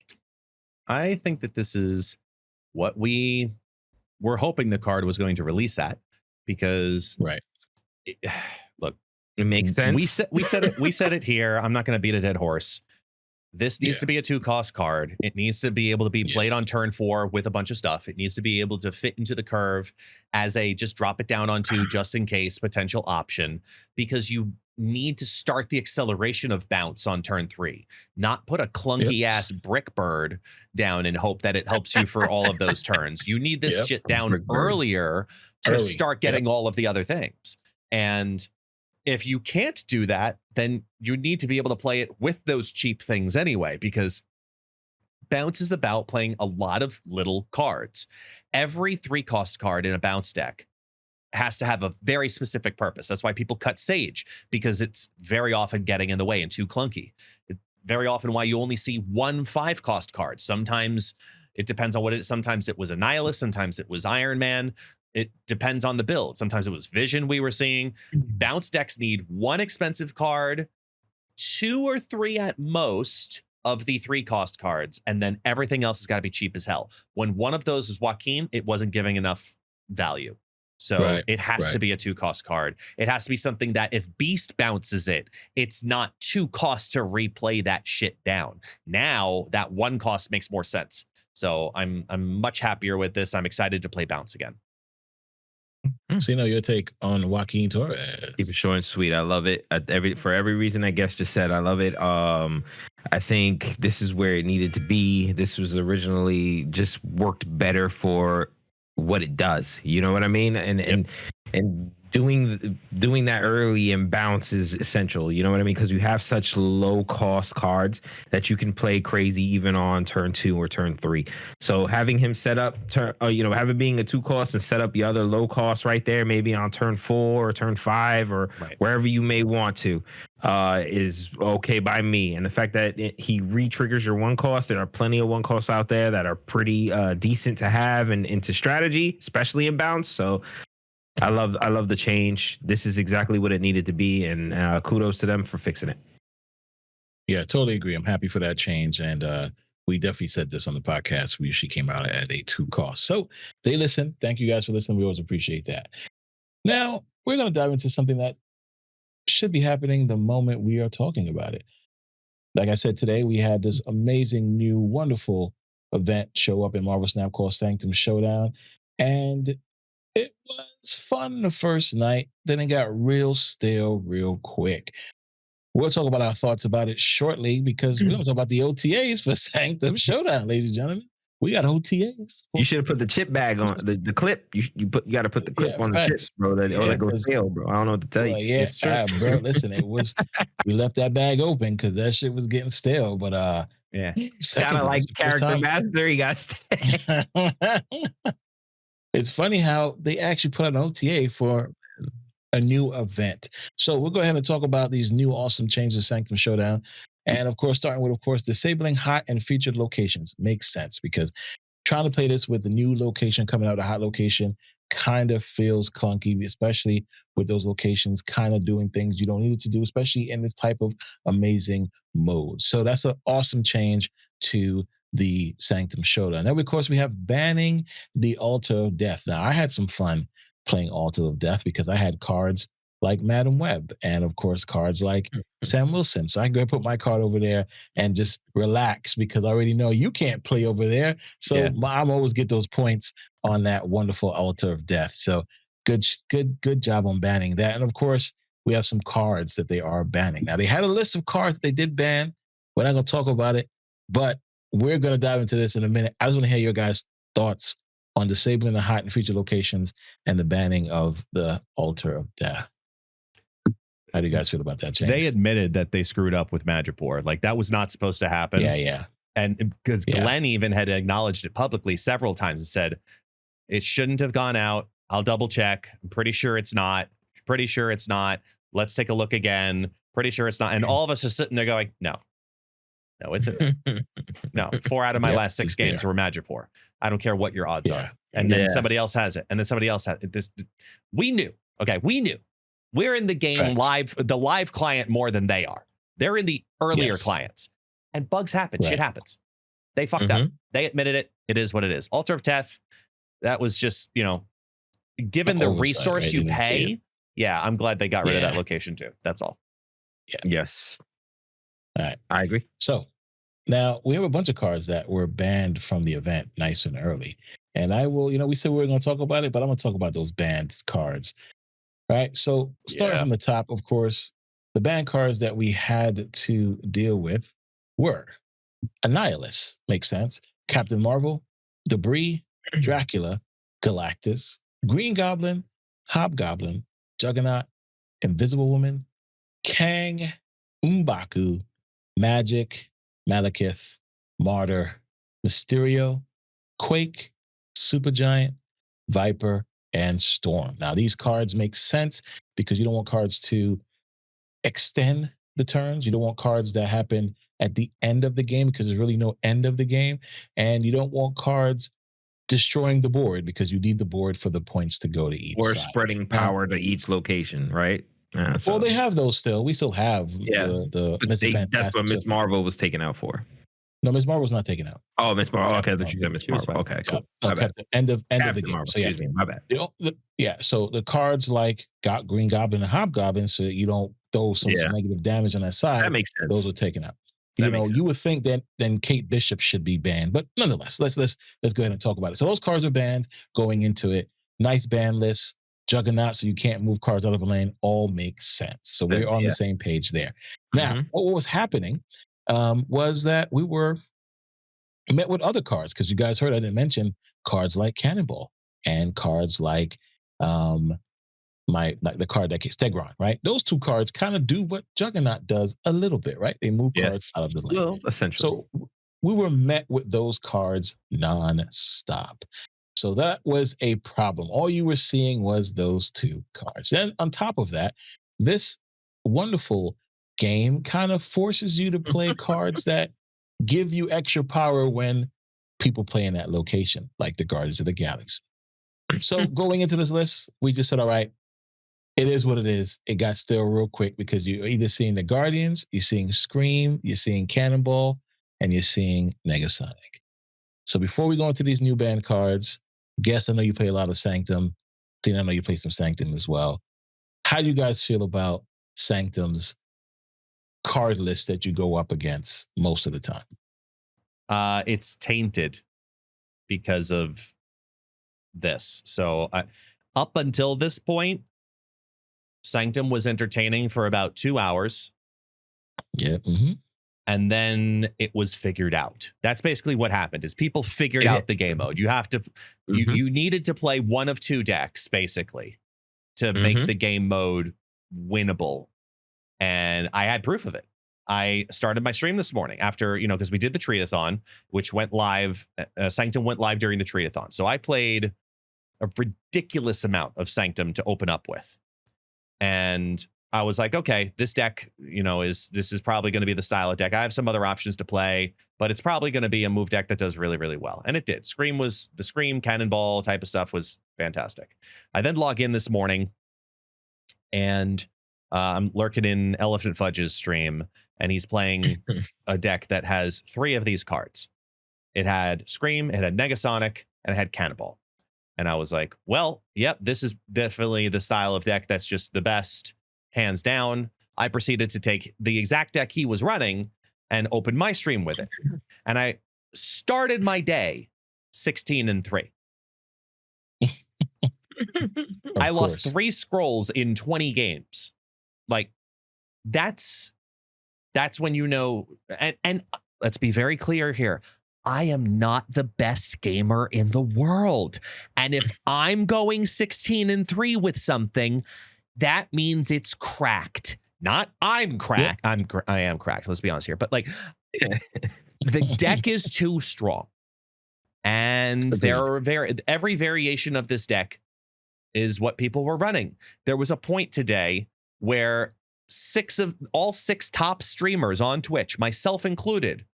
I think that this is what we were hoping the card was going to release at, because Right. Look, It makes sense. We said it here. I'm not going to beat a dead horse. This needs to be a 2-cost card. It needs to be able to be played on turn 4 with a bunch of stuff. It needs to be able to fit into the curve as a just drop it down onto just in case potential option, because you need to start the acceleration of bounce on turn 3, not put a clunky ass brick bird down and hope that it helps you for all of those turns. You need this shit down earlier to start getting all of the other things. And if you can't do that, then you need to be able to play it with those cheap things anyway, because bounce is about playing a lot of little cards. Every 3-cost card in a bounce deck has to have a very specific purpose. That's why people cut Sage, because it's very often getting in the way and too clunky. It's very often why you only see 1 5-cost card. Sometimes it depends on what it is. Sometimes it was Annihilus. Sometimes it was Iron Man. It depends on the build. Sometimes it was Vision we were seeing. Bounce decks need 1 expensive card, 2 or 3 at most of the 3-cost cards, and then everything else has got to be cheap as hell. When one of those is Joaquin, it wasn't giving enough value. So it has to be a 2-cost card. It has to be something that if Beast bounces it, it's not 2 costs to replay that shit down. Now that 1 cost makes more sense. So I'm much happier with this. I'm excited to play Bounce again. So, your take on Joaquin Torres. Keep it short and sweet. I love it. For every reason I guess just said, I love it. I think this is where it needed to be. This was originally just worked better for what it does. You know what I mean? And doing that early and bounce is essential. You know what I mean? Because you have such low cost cards that you can play crazy even on turn 2 or turn 3. So having him set up, have it being a 2 cost and set up the other low cost right there, maybe on turn 4 or turn 5 or wherever you may want to, is okay by me. And the fact that he re-triggers your 1 cost, there are plenty of 1 costs out there that are pretty decent to have and into strategy, especially in bounce. So I love the change. This is exactly what it needed to be, and kudos to them for fixing it. Yeah, totally agree. I'm happy for that change, and we definitely said this on the podcast. We usually came out at a 2 cost. So they listen. Thank you guys for listening. We always appreciate that. Now, we're going to dive into something that should be happening the moment we are talking about it. Like I said, today we had this amazing new wonderful event show up in Marvel Snap called Sanctum Showdown, and it was fun the first night, then it got real stale real quick. We'll talk about our thoughts about it shortly because we're going to talk about the OTAs for Sanctum Showdown, ladies and gentlemen. We got OTAs. You should have put the chip bag on the clip. You got to put the clip on the chip, bro. Or that goes stale, bro. I don't know what to tell you. Yeah, It's true. bro. Listen, we left that bag open because that shit was getting stale. But yeah, kind of like character master. You got. It's funny how they actually put out an OTA for a new event. So we'll go ahead and talk about these new awesome changes to Sanctum Showdown. And of course, starting with, of course, disabling hot and featured locations makes sense because trying to play this with the new location coming out, the hot location, kind of feels clunky, especially with those locations kind of doing things you don't need it to do, especially in this type of amazing mode. So that's an awesome change to the Sanctum Showdown. Then, of course, we have banning the Altar of Death. Now, I had some fun playing Altar of Death because I had cards like Madam Web and, of course, cards like Sam Wilson. So I can go put my card over there and just relax because I already know you can't play over there. So I'm always get those points on that wonderful Altar of Death. So good job on banning that. And, of course, we have some cards that they are banning. Now, they had a list of cards that they did ban. We're not going to talk about it, but we're going to dive into this in a minute. I just want to hear your guys' thoughts on disabling the hot and featured locations and the banning of the Altar of Death. How do you guys feel about that change? They admitted that they screwed up with Magipore. Like, that was not supposed to happen. Yeah. And because Glenn even had acknowledged it publicly several times and said, it shouldn't have gone out. I'll double check. I'm pretty sure it's not. Pretty sure it's not. Let's take a look again. Pretty sure it's not. And all of us are sitting there going, no, it's a no. 4 out of my last 6 games were Magipore. I don't care what your odds are. And then somebody else has it. And then somebody else has it. We knew. Okay, we knew. We're in the game the live client more than they are. They're in the earlier clients. And bugs happen. Shit happens. They fucked up. They admitted it. It is what it is. Altar of Death, that was just, given the resource you pay. Yeah, I'm glad they got rid of that location too. That's all. Yeah. Yes. All right. I agree. So now we have a bunch of cards that were banned from the event nice and early. And I will, we said we were going to talk about it, but I'm going to talk about those banned cards. Right. So starting from the top, of course, the banned cards that we had to deal with were Annihilus, makes sense. Captain Marvel, Debris, Dracula, Galactus, Green Goblin, Hobgoblin, Juggernaut, Invisible Woman, Kang, M'Baku, Magic, Malekith, Martyr, Mysterio, Quake, Supergiant, Viper, and Storm. Now, these cards make sense because you don't want cards to extend the turns. You don't want cards that happen at the end of the game because there's really no end of the game. And you don't want cards destroying the board because you need the board for the points to go to each or side. Spreading power to each location, right? Well, they have those still. We still have the Miss Fantastic. That's what Miss Marvel was taken out for. No, Miss Marvel's not taken out. Oh, Miss Marvel. Okay, but you said Miss Marvel. Okay, cool. End of the game. Marvel. So Excuse me, my bad. So the cards like got Green Goblin and Hobgoblin, so that you don't throw some negative damage on that side. That makes sense. Those are taken out. You would think that then Kate Bishop should be banned, but nonetheless, let's go ahead and talk about it. So those cards are banned going into it. Nice ban list. Juggernaut, so you can't move cards out of a lane. All makes sense. So we're on the same page there. Now, what was happening was that we were met with other cards because you guys heard I didn't mention cards like Cannonball and cards like the card that Stegron, right? Those two cards kind of do what Juggernaut does a little bit, right? They move cards out of the lane. Well, essentially. So we were met with those cards non-stop. So that was a problem. All you were seeing was those two cards. Then on top of that, this wonderful game kind of forces you to play cards that give you extra power when people play in that location, like the Guardians of the Galaxy. So going into this list, we just said, all right, it is what it is. It got still real quick because you're either seeing the Guardians, you're seeing Scream, you're seeing Cannonball, and you're seeing Negasonic. So before we go into these new band cards, Guess I know you play a lot of Sanctum. Tina, I know you play some Sanctum as well. How do you guys feel about Sanctum's card list that you go up against most of the time? It's tainted because of this. So up until this point, Sanctum was entertaining for about 2 hours. Yeah. And then it was figured out. That's basically what happened is people figured out the game mode. You have to, you needed to play one of two decks basically to make the game mode winnable. And I had proof of it. I started my stream this morning after, because we did the treatathon, which went live. Sanctum went live during the treatathon. So I played a ridiculous amount of Sanctum to open up with. And I was like, okay, this deck, this is probably going to be the style of deck. I have some other options to play, but it's probably going to be a move deck that does really, really well. And it did. The Scream Cannonball type of stuff was fantastic. I then log in this morning and I'm lurking in Elephant Fudge's stream, and he's playing a deck that has 3 of these cards. It had Scream, it had Negasonic, and it had Cannonball. And I was like, well, yep, this is definitely the style of deck that's just the best, hands down. I proceeded to take the exact deck he was running and open my stream with it. And I started my day 16-3. I lost 3 scrolls in 20 games. Like, that's when and let's be very clear here. I am not the best gamer in the world. And if I'm going 16-3 with something, that means it's cracked. Not I'm cracked. Yeah. I am cracked. Let's be honest here. But like the deck is too strong. And there are every variation of this deck is what people were running. There was a point today where all 6 top streamers on Twitch, myself included,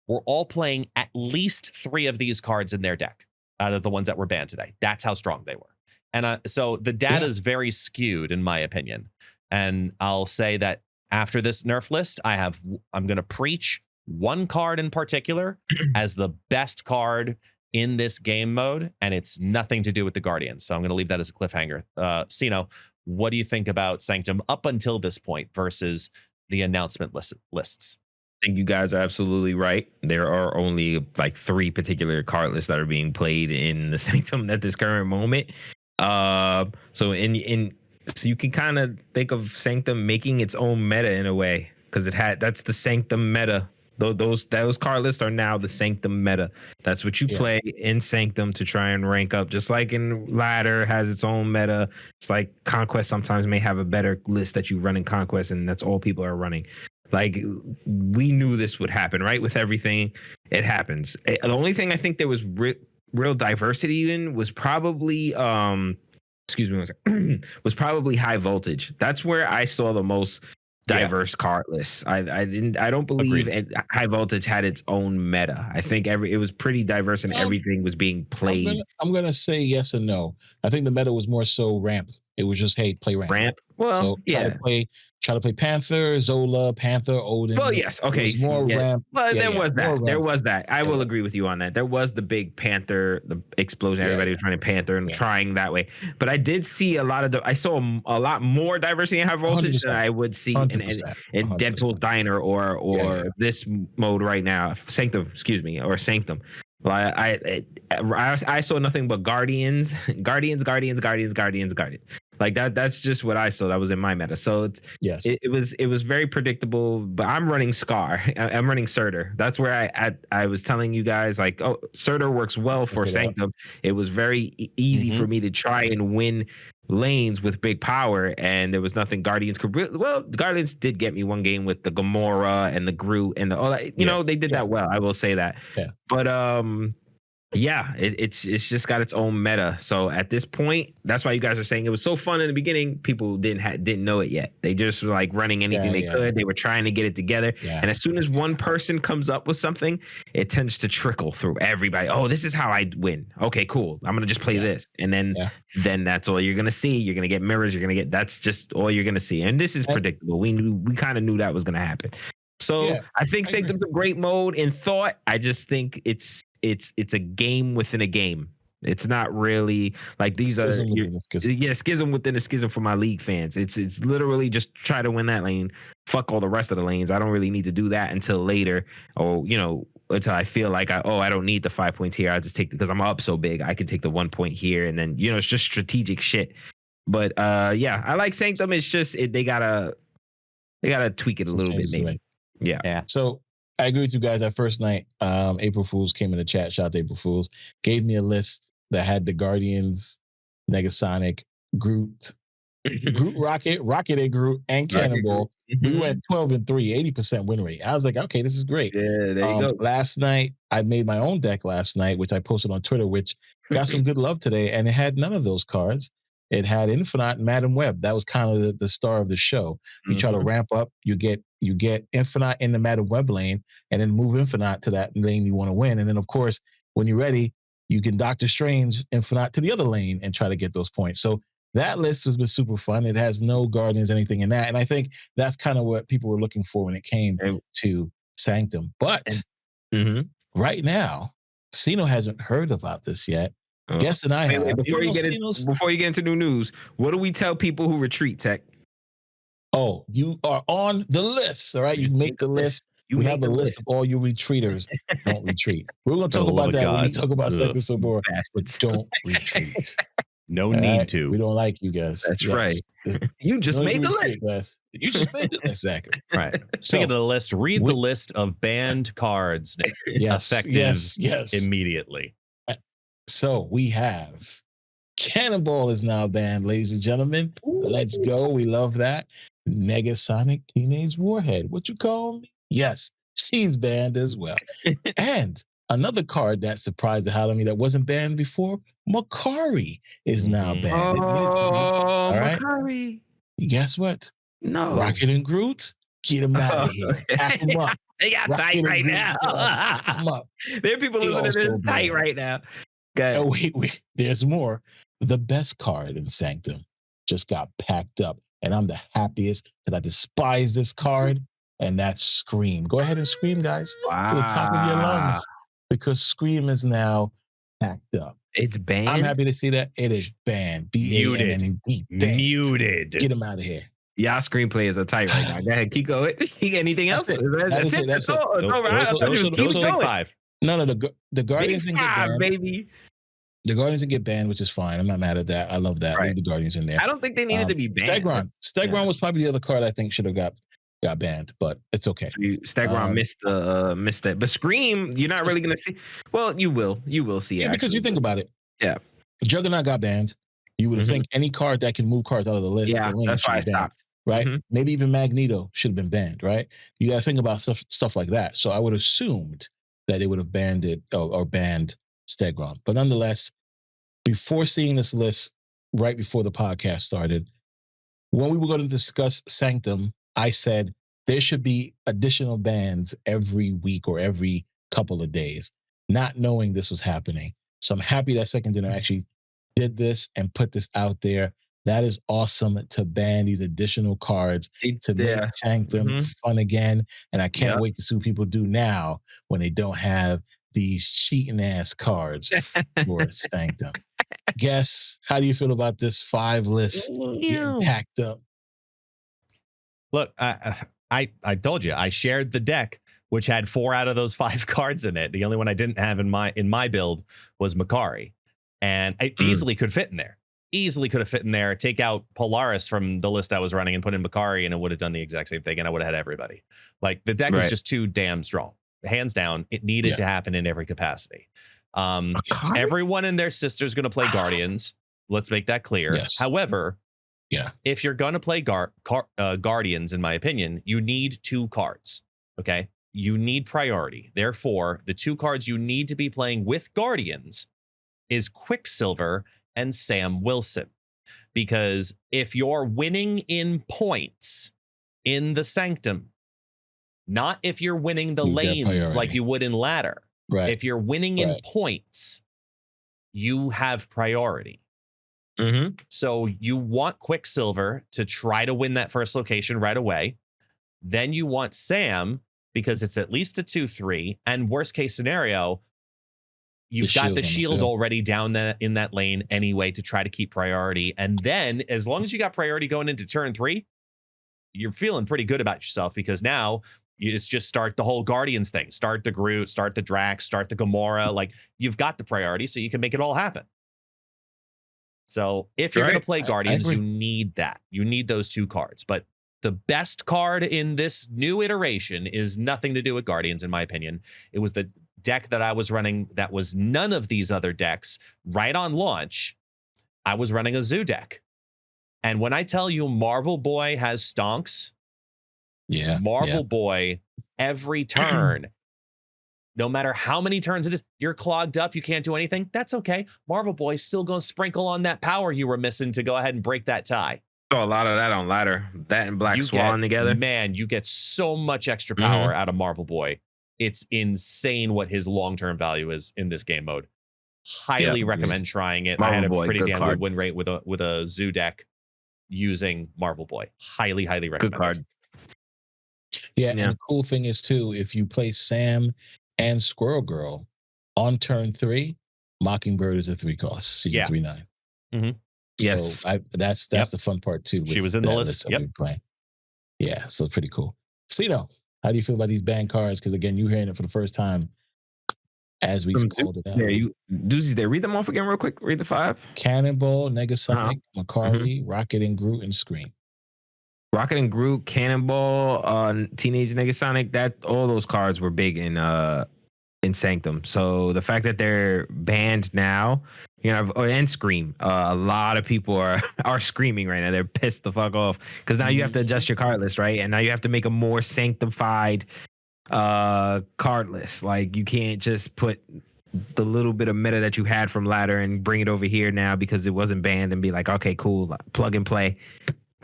were all playing at least 3 of these cards in their deck out of the ones that were banned today. That's how strong they were. And so the data is very skewed, in my opinion. And I'll say that after this nerf list, I'm going to preach one card in particular as the best card in this game mode, and it's nothing to do with the Guardians. So I'm going to leave that as a cliffhanger. Sino, what do you think about Sanctum up until this point versus the announcement lists? I think you guys are absolutely right. There are only like 3 particular card lists that are being played in the Sanctum at this current moment. So you can kind of think of Sanctum making its own meta in a way, because that's the Sanctum meta. Those card lists are now the Sanctum meta. That's what you play in Sanctum to try and rank up. Just like in Ladder has its own meta. It's like Conquest sometimes may have a better list that you run in Conquest, and that's all people are running. Like, we knew this would happen, right? With everything, it happens. The only thing I think there was real diversity in was probably was probably High Voltage. That's where I saw the most diverse card lists. I don't believe High Voltage had its own meta. I think it was pretty diverse and everything was being played. I'm gonna say yes and no. I think the meta was more so ramp. It was just, hey, play ramp. Ramp. Well, so try to play Panther, Zola, Panther, Odin. Well, yes. Okay. More ramp. Well, there was that. There was that. I will agree with you on that. There was the big Panther, the explosion. Everybody was running Panther and trying that way. But I did see I saw a lot more diversity in High Voltage 100%. Than I would see in Deadpool Diner or this mode right now. Sanctum. Well, I saw nothing but Guardians. Like that's just what I saw. That was in my meta. So it was very predictable. But I'm running Scar. I'm running Surtur. That's where I was telling you guys, like, oh, Surtur works well for Sanctum. It was very easy for me to try and win lanes with big power, and there was nothing Guardians could. Guardians did get me one game with the Gamora and the Groot and all that. They did that well. I will say that. Yeah. But it's just got its own meta. So at this point, that's why you guys are saying it was so fun in the beginning. People didn't know it yet. They just were like running anything they could. They were trying to get it together. Yeah. And as soon as one person comes up with something, it tends to trickle through everybody. Oh, this is how I win. Okay, cool. I'm gonna just play this, and then that's all you're gonna see. You're gonna get mirrors. That's just all you're gonna see. And this is predictable. We kind of knew that was gonna happen. So I think Sanctum's a great mode in thought. I just think it's a game within a game. It's not really like these schism within a schism for my league fans. It's literally just try to win that lane. Fuck all the rest of the lanes. I don't really need to do that until later, or until I feel like I don't need the 5 points here. I just take because I'm up so big. I can take the 1 point here, and then it's just strategic shit. But I like Sanctum. It's just they gotta They gotta tweak it a Some little bit, changes to maybe. make. Yeah. So I agree with you guys. That first night, April Fools came in the chat. Shout out to April Fools. Gave me a list that had the Guardians, Negasonic, Groot, Rocket and Groot, and Cannonball. We went 12-3, 80% win rate. I was like, okay, this is great. Yeah, there you go. Last night, I made my own deck last night, which I posted on Twitter, which got some good love today, and it had none of those cards. It had Infinite and Madam Web. That was kind of the star of the show. You try to ramp up, you get Infinite in the Madam Web lane, and then move Infinite to that lane you want to win. And then, of course, when you're ready, you can Doctor Strange Infinite to the other lane and try to get those points. So that list has been super fun. It has no Guardians, anything in that. And I think that's kind of what people were looking for when it came to Sanctum. But right now, Sino hasn't heard about this yet. Guess and I have. Wait, before you get into new news, what do we tell people who retreat, Tech? Oh, you are on the list. All right. You make the list. We have a list of all you retreaters. Don't retreat. We're going to talk about that when we talk about Sanctum some more. But don't retreat. No need to. We don't like you guys. That's right. You just made the list. Guys. You just made the list, exactly. Right. Speaking of the list, read the list of banned cards effective immediately. So we have Cannonball is now banned, ladies and gentlemen. Let's go. We love that. Negasonic Teenage Warhead. What you call me? Yes, she's banned as well. And another card that surprised the hell out of me that wasn't banned before, Makari is now banned. Oh, Makari. Guess what? No. Rocket and Groot, get him out of here. Pack him up. They got tight right now. There are people listening to this tight right now. Oh, wait. There's more. The best card in Sanctum just got packed up. And I'm the happiest because I despise this card. And that's Scream. Go ahead and scream, guys, to the top of your lungs. Because Scream is now packed up. It's banned? I'm happy to see that. It is banned. Muted. Get him out of here. Y'all screenplays are tight right now. Go ahead, keep going. Anything else? That's it. That's all right. Those are the 5. No, the Guardians didn't get banned. Baby. The Guardians didn't get banned, which is fine. I'm not mad at that. I love that. Right. Leave the Guardians in there. I don't think they needed to be banned. Stegron was probably the other card I think should have got banned, but it's okay. Stegron missed that. But Scream, you're not really gonna see. Well, you will see it. Because you think about it. Yeah. Juggernaut got banned. You would think any card that can move cards out of the list. Yeah, that's why I stopped. Right? Maybe even Magneto should have been banned, right? You got to think about stuff like that. So I would have assumed that they would have banned it or banned Stegron. But nonetheless, before seeing this list, right before the podcast started, when we were going to discuss Sanctum, I said there should be additional bans every week or every couple of days, not knowing this was happening. So I'm happy that Second Dinner actually did this and put this out there. That is awesome to ban these additional cards to make Sanctum fun again. And I can't wait to see what people do now when they don't have these cheating ass cards for Sanctum. Guess, how do you feel about this 5 list getting packed up? Look, I told you I shared the deck, which had 4 out of those 5 cards in it. The only one I didn't have in my build was Makari, and I easily could fit in there. Easily could have fit in there. Take out Polaris from the list I was running and put in Makari, and it would have done the exact same thing, and I would have had everybody. Like, the deck is just too damn strong. Hands down, it needed to happen in every capacity. Everyone and their sister's going to play Guardians. Let's make that clear. Yes. However, if you're going to play Guardians, in my opinion, you need 2 cards. Okay, you need priority. Therefore, the 2 cards you need to be playing with Guardians is Quicksilver and Sam Wilson, because if you're winning in points in the Sanctum, not if you're winning the lanes like you would in ladder. Right. If you're winning in points, you have priority. So you want Quicksilver to try to win that first location right away. Then you want Sam because it's at least a 2/3, and worst case scenario, you've got the shield already down in that lane anyway to try to keep priority. And then as long as you got priority going into turn 3, you're feeling pretty good about yourself, because now it's just start the whole Guardians thing. Start the Groot, start the Drax, start the Gamora. Like, you've got the priority, so you can make it all happen. So if you're going to play Guardians, you need that. You need those 2 cards. But the best card in this new iteration is nothing to do with Guardians, in my opinion. It was the deck that I was running that was none of these other decks right on launch. I was running a Zoo deck. And when I tell you Marvel Boy has stonks, Marvel Boy, every turn, no matter how many turns it is, you're clogged up, you can't do anything. That's okay. Marvel Boy's still going to sprinkle on that power you were missing to go ahead and break that tie. Oh, a lot of that on ladder. That and Black Swan together. Man, you get so much extra power out of Marvel Boy. It's insane what his long-term value is in this game mode. Highly recommend trying it. Marvel I had a Boy, pretty damn card. good win rate with a Zoo deck using Marvel Boy. Highly recommend. Good card. Yeah, and the cool thing is too, if you play Sam and Squirrel Girl on turn 3, Mockingbird is a 3 cost. She's a 3/9. Mm-hmm. Yes, so that's the fun part too. She was in the list. That we were playing. Yeah, so it's pretty cool. Cito, how do you feel about these banned cards? Because again, you're hearing it for the first time as we called it out. Yeah, you doozies there. Read them off again real quick. Read the 5. Cannonball, Negasonic, Macari, Rocket and Groot, and Scream. Rocket and Groot, Cannonball, Teenage Negasonic, that all those cards were big in Sanctum. So the fact that they're banned now, and Scream, a lot of people are screaming right now. They're pissed the fuck off because now you have to adjust your card list, right? And now you have to make a more sanctified card list. Like you can't just put the little bit of meta that you had from ladder and bring it over here now because it wasn't banned and be like, okay, cool, plug and play.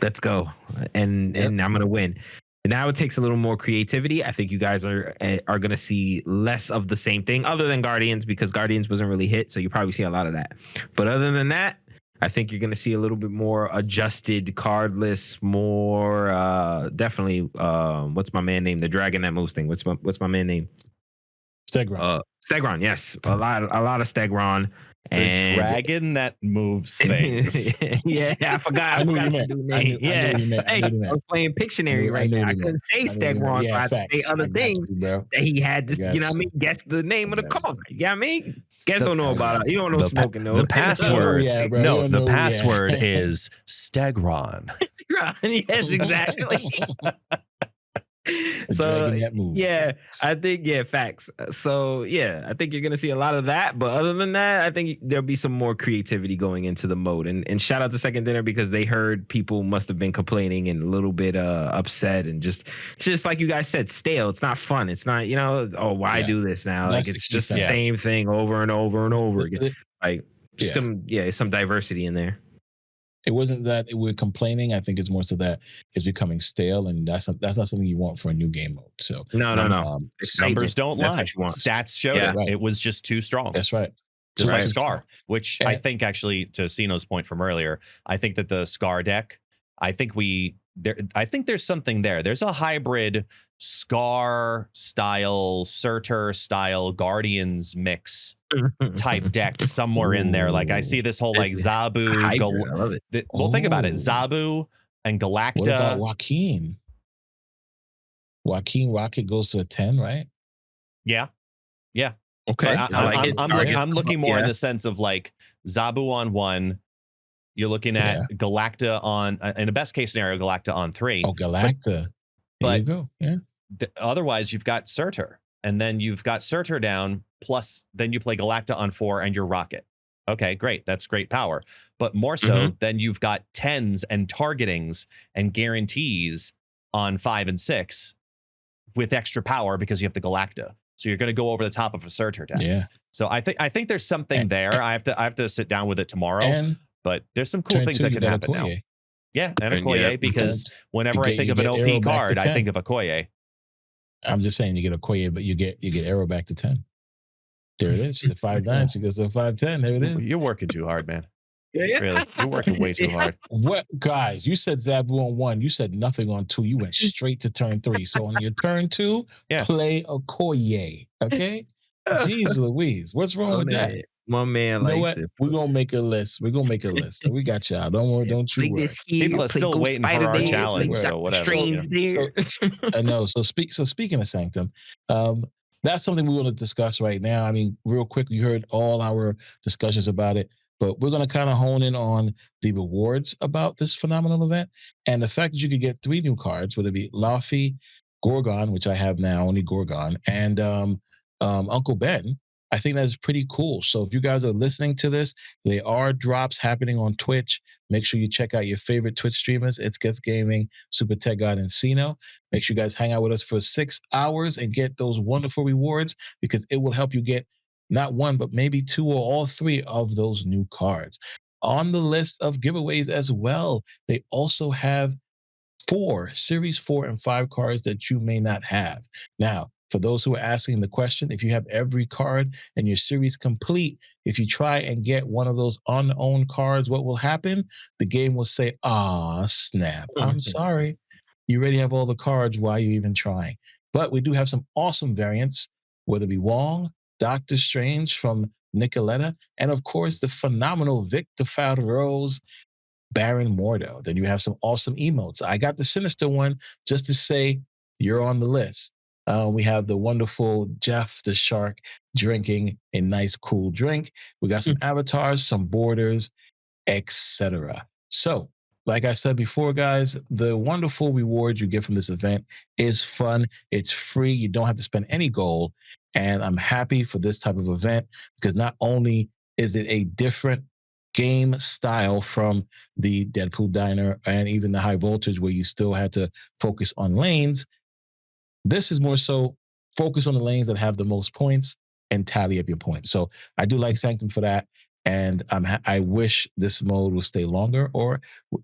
Let's go. And I'm going to win. And now it takes a little more creativity. I think you guys are going to see less of the same thing other than Guardians because Guardians wasn't really hit. So you probably see a lot of that. But other than that, I think you're going to see a little bit more adjusted card lists, more definitely. What's my man name? The dragon that moves thing. What's my man name? Stegron. Stegron. Yes. A lot of Stegron. The dragon that moves things. Yeah, I forgot. I knew you meant. I was playing Pictionary right now. I couldn't say Stegron, but I had to say other things that he had to, you know what I mean? Guess the name of the card. You know what I mean? Guess don't know about it. You don't know smoking, though. The password. The password is Stegron. Yes, exactly. So yeah, I think facts. So yeah, I think you're gonna see a lot of that. But other than that, I think there'll be some more creativity going into the mode. And shout out to Second Dinner because they heard people must have been complaining and a little bit upset and just like you guys said, stale. It's not fun. It's not why do this now? Like it's just the same thing over and over and over again. Like some diversity in there. It wasn't that we're complaining. I think it's more so that it's becoming stale, and that's not something you want for a new game mode. So no. Numbers don't lie. Stats showed it. Right. It was just too strong. That's right. Just like Scar, which I think actually, to Sino's point from earlier, I think that the Scar deck, I think there's something there. There's a hybrid Scar style, Surtur style Guardians mix type deck somewhere in there. Like I see this whole like Zabu. I love it. Well, think about it. Zabu and Galacta. What about Joaquin? Joaquin Rocket goes to a 10, right? Yeah. Okay. I'm looking more in the sense of like Zabu on 1. You're looking at Galacta on, in a best case scenario, Galacta on 3. Oh, Galacta. There you go. Yeah. Otherwise, you've got Surtur. And then you've got Surtur down, plus then you play Galacta on 4 and your Rocket. Okay, great. That's great power. But more so, then you've got 10s and targetings and guarantees on 5 and 6 with extra power because you have the Galacta. So you're going to go over the top of a Surtur deck. Yeah. So I think there's something there. I have to sit down with it tomorrow. But there's some cool things that can happen now. Yeah, and a Koye, because whenever I think of an OP card, I think of a Koye. I'm just saying you get a Koye, but you get Arrow back to 10. There it is. She's a 5'9". She goes to a 5'10". There it is. You're working too hard, man. Yeah. Really, you're working way too hard. What, guys? You said Zabu on 1. You said nothing on 2. You went straight to turn 3. So on your turn 2, play a Koye. Okay. Jeez Louise, what's wrong with that? My man, you know what? We're gonna make a list. We got y'all. Don't you worry. People are still waiting for our challenge, so whatever. I know. So speaking of Sanctum, that's something we want to discuss right now. I mean, real quick, you heard all our discussions about it. but we're going to kind of hone in on the rewards about this phenomenal event and the fact that you could get 3 new cards, whether it be Laufey, Gorgon, which I have now, only Gorgon, and Uncle Ben. I think that's pretty cool. So if you guys are listening to this, there are drops happening on Twitch. Make sure you check out your favorite Twitch streamers. It's Gets Gaming, SuperTechGod, and Sino. Make sure you guys hang out with us for 6 hours and get those wonderful rewards because it will help you get not one, but maybe 2 or all 3 of those new cards. On the list of giveaways as well, they also have 4 Series 4 and 5 cards that you may not have. Now, for those who are asking the question, if you have every card and your series complete, if you try and get one of those unowned cards, what will happen? The game will say, "Ah, snap. I'm sorry. You already have all the cards. Why are you even trying?" But we do have some awesome variants, whether it be Wong, Doctor Strange from Nicoletta, and of course, the phenomenal Victor Favreau's Baron Mordo. Then you have some awesome emotes. I got the Sinister one just to say you're on the list. We have the wonderful Jeff the Shark drinking a nice, cool drink. We got some avatars, some borders, etc. So, like I said before, guys, the wonderful rewards you get from this event is fun. It's free. You don't have to spend any gold. And I'm happy for this type of event because not only is it a different game style from the Deadpool Diner and even the High Voltage where you still had to focus on lanes, this is more so focus on the lanes that have the most points and tally up your points. So I do like Sanctum for that. And I wish this mode will stay longer, or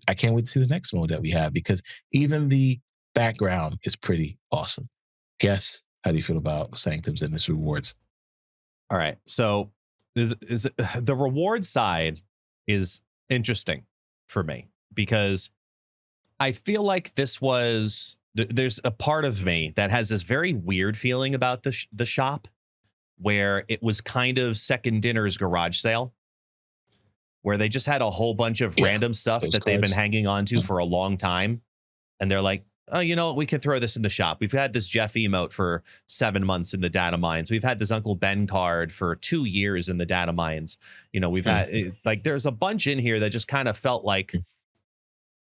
I can't wait to see the next mode that we have because even the background is pretty awesome. Guess, how do you feel about Sanctums and its rewards? All right. So the reward side is interesting for me because I feel like this was... There's a part of me that has this very weird feeling about the shop where it was kind of second dinner's garage sale where they just had a whole bunch of random stuff that they've been hanging on to for a long time. And they're like, oh, you know what? We could throw this in the shop. We've had this Jeff emote for 7 months in the data mines. We've had this Uncle Ben card for 2 years in the data mines. You know, we've had like, there's a bunch in here that just kind of felt like,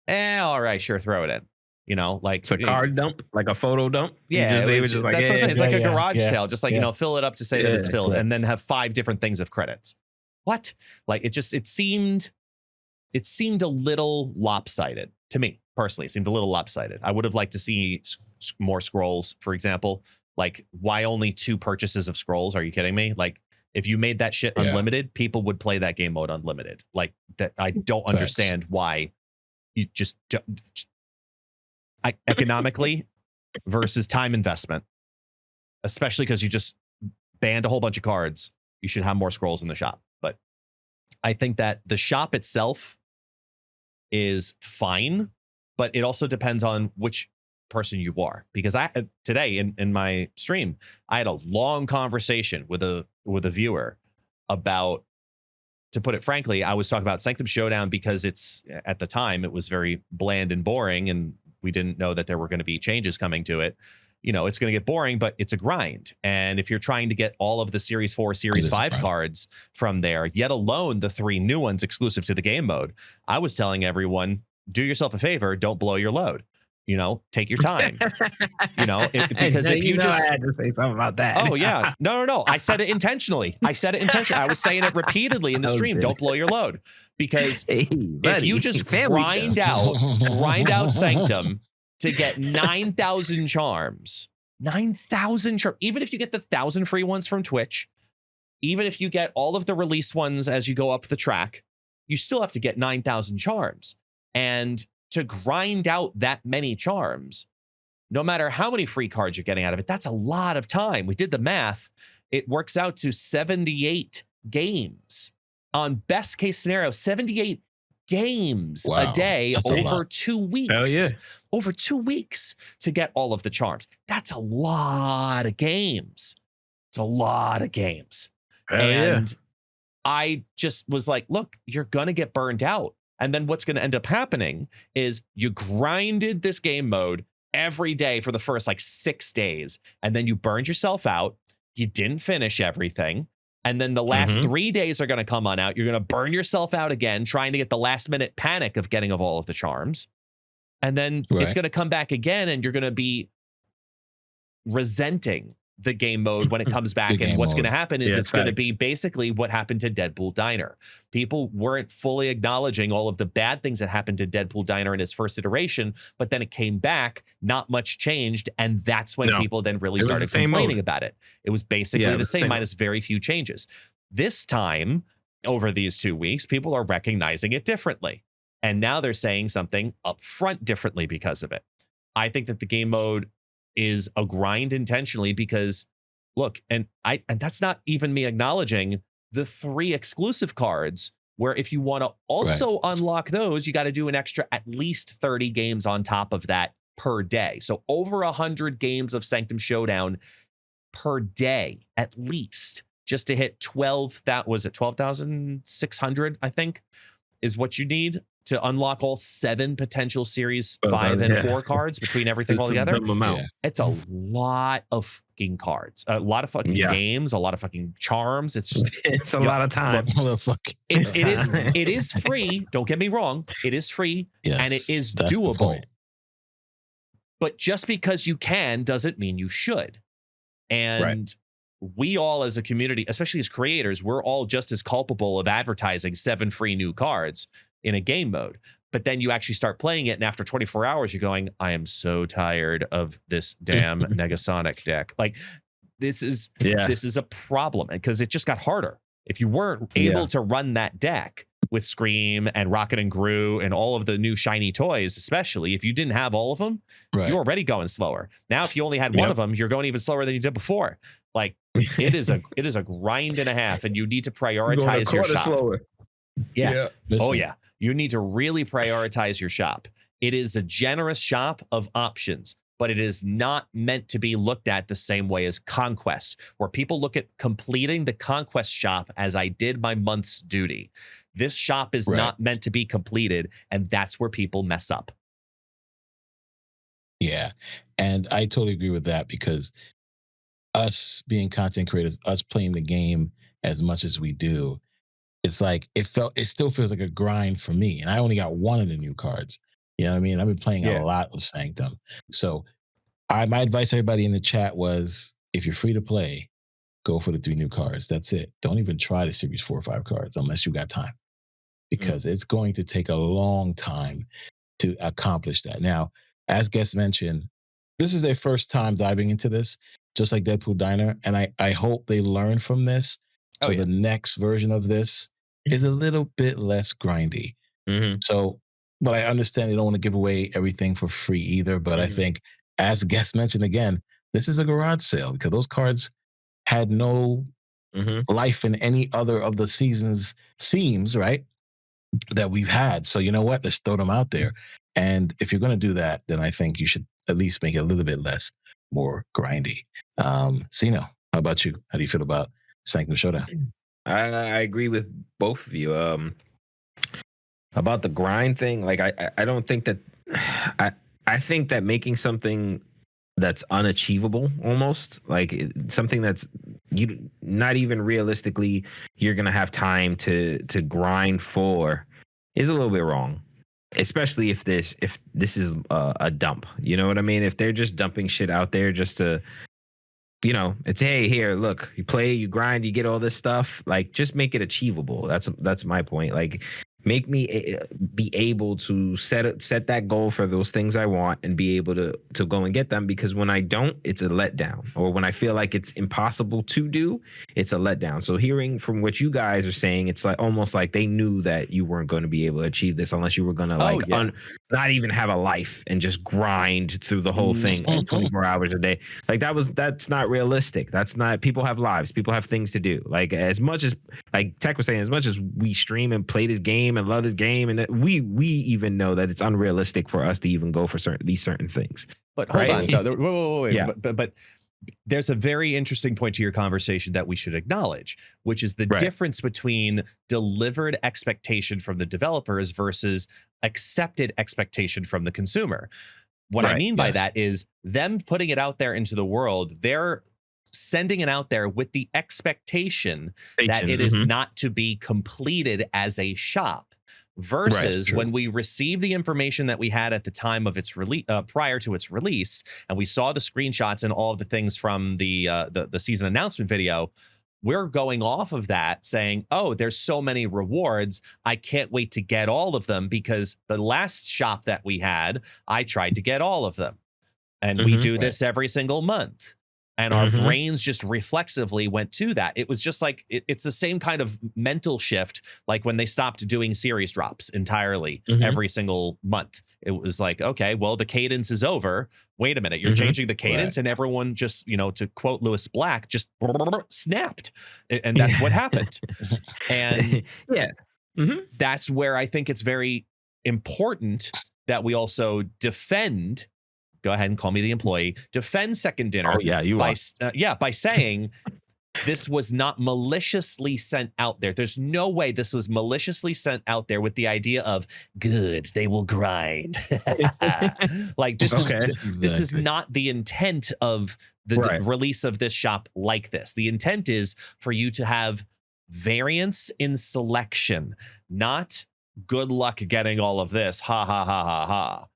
all right, sure. Throw it in. You know, like it's a card dump, like a photo dump. Yeah, that's what I'm saying. It's like a garage sale, just like, you know, fill it up to say that it's filled and then have 5 different things of credits. What? Like it seemed a little lopsided to me personally. It seemed a little lopsided. I would have liked to see more scrolls, for example. Like, why only 2 purchases of scrolls? Are you kidding me? Like, if you made that shit unlimited, people would play that game mode unlimited. Like that. I don't understand why you just economically versus time investment, especially because you just banned a whole bunch of cards. You should have more scrolls in the shop. But I think that the shop itself is fine, but it also depends on which person you are. Because today in my stream, I had a long conversation with a viewer about, to put it frankly, I was talking about Sanctum Showdown because at the time it was very bland and boring, and we didn't know that there were going to be changes coming to it. You know, it's going to get boring, but it's a grind. And if you're trying to get all of the Series 4, Series 5 cards from there, yet alone the 3 new ones exclusive to the game mode, I was telling everyone, do yourself a favor, don't blow your load. You know, take your time. You know, because if you just... I had to say something about that. Oh, yeah. No. I said it intentionally. I was saying it repeatedly in the stream. Don't blow your load. Because if you just grind out Sanctum to get 9,000 charms, 9,000 charms, even if you get the 1,000 free ones from Twitch, even if you get all of the release ones as you go up the track, you still have to get 9,000 charms. And to grind out that many charms, no matter how many free cards you're getting out of it, that's a lot of time. We did the math. It works out to 78 games. On best case scenario, 78 games a day over 2 weeks. Hell yeah. Over 2 weeks to get all of the charms. That's a lot of games. It's a lot of games. Hell and yeah. I just was like, look, you're going to get burned out. And then what's going to end up happening is you grinded this game mode every day for the first like 6 days. And then you burned yourself out. You didn't finish everything. And then the last Mhm. 3 days are going to come on out. You're going to burn yourself out again, trying to get the last minute panic of getting of all of the charms. And then it's Right. going to come back again, and you're going to be resenting the game mode when it comes back. And game what's going to mode. happen is Yeah, it's going to facts. be basically what happened to Deadpool Diner. People weren't fully acknowledging all of the bad things that happened to Deadpool Diner in its first iteration, but then it came back, not much changed, and that's when No. people then really It was the started same complaining mode. about it. It was basically Yeah, it the was the same same minus very few changes. This time, over these 2 weeks, people are recognizing it differently. And now they're saying something up front differently because of it. I think that the game mode is a grind intentionally because look, and that's not even me acknowledging the 3 exclusive cards where if you want to also unlock those, you got to do an extra at least 30 games on top of that per day. So over 100 games of Sanctum Showdown per day, at least, just to hit 12,600, I think, is what you need to unlock all 7 potential series 5 and 4 cards between everything all together. Yeah. It's a lot of fucking cards, a lot of fucking games, a lot of fucking charms. It's just It's a lot of time. Motherfucker. it is free. Don't get me wrong. It is free and it is that's the doable. point. But just because you can doesn't mean you should. And we all as a community, especially as creators, we're all just as culpable of advertising 7 free new cards in a game mode. But then you actually start playing it, and after 24 hours, you're going, I am so tired of this damn Negasonic deck. Like, this is a problem because it just got harder. If you weren't able to run that deck with Scream and Rocket and Gru and all of the new shiny toys, especially if you didn't have all of them, you're already going slower. Now, if you only had one of them, you're going even slower than you did before. Like, it is a grind and a half, and you need to prioritize your shop. Slower. Yeah. Listen, Oh, yeah. You need to really prioritize your shop. It is a generous shop of options, but it is not meant to be looked at the same way as Conquest, where people look at completing the Conquest shop as I did my month's duty. This shop is not meant to be completed, and that's where people mess up. Yeah. And I totally agree with that because us being content creators, us playing the game as much as we do, it's like it still feels like a grind for me. And I only got one of the new cards. You know what I mean? I've been playing a lot of Sanctum. So my advice to everybody in the chat was if you're free to play, go for the 3 new cards. That's it. Don't even try the series 4 or 5 cards unless you got time. Because it's going to take a long time to accomplish that. Now, as guests mentioned, this is their first time diving into this, just like Deadpool Diner. And I hope they learn from this. So the next version of this is a little bit less grindy. So, but I understand they don't want to give away everything for free either. But I think, as guests mentioned again, this is a garage sale because those cards had no life in any other of the season's themes, right? That we've had. So you know what? Let's throw them out there. And if you're going to do that, then I think you should at least make it a little bit more grindy. Sino, how about you? How do you feel about Sanctum Showdown? I agree with both of you. About the grind thing, like I don't think that I think that making something that's unachievable almost something that's you not even realistically you're gonna have time to grind for is a little bit wrong, especially if this is a dump. You know what I mean? If they're just dumping shit out there just to, you know, it's hey, here, look, you play, you grind, you get all this stuff. Like, just make it achievable. That's my point. Like, make me be able to set that goal for those things I want and be able to go and get them, because when I don't, it's a letdown. Or when I feel like it's impossible to do, it's a letdown. So hearing from what you guys are saying, it's like almost like they knew that you weren't going to be able to achieve this unless you were going to not even have a life and just grind through the whole thing like 24 hours a day. Like, that's not realistic. That's not, people have lives, people have things to do. Like, as much as, like Tech was saying, as much as we stream and play this game and love this game, and we even know that it's unrealistic for us to even go for these certain things. But hold on, Right? wait. Yeah. But there's a very interesting point to your conversation that we should acknowledge, which is the difference between delivered expectation from the developers versus accepted expectation from the consumer. What I mean by that is them putting it out there into the world. They're sending it out there with the expectation that it is not to be completed as a shop. Versus when we received the information that we had at the time of its release, prior to its release, and we saw the screenshots and all of the things from the season announcement video, we're going off of that saying, oh, there's so many rewards. I can't wait to get all of them, because the last shop that we had, I tried to get all of them. And we do this every single month. And our brains just reflexively went to that. It was just like, it's the same kind of mental shift, like when they stopped doing series drops entirely every single month. It was like, okay, well, the cadence is over. Wait a minute, you're changing the cadence, and everyone just, to quote Lewis Black, just snapped. And that's what happened. And that's where I think it's very important that we also defend. Go ahead and call me the employee. Defend Second Dinner. Oh, yeah, you are. By saying this was not maliciously sent out there. There's no way this was maliciously sent out there with the idea of good, they will grind. Like this is not the intent of the release of this shop like this. The intent is for you to have variance in selection, not good luck getting all of this. Ha ha ha ha ha.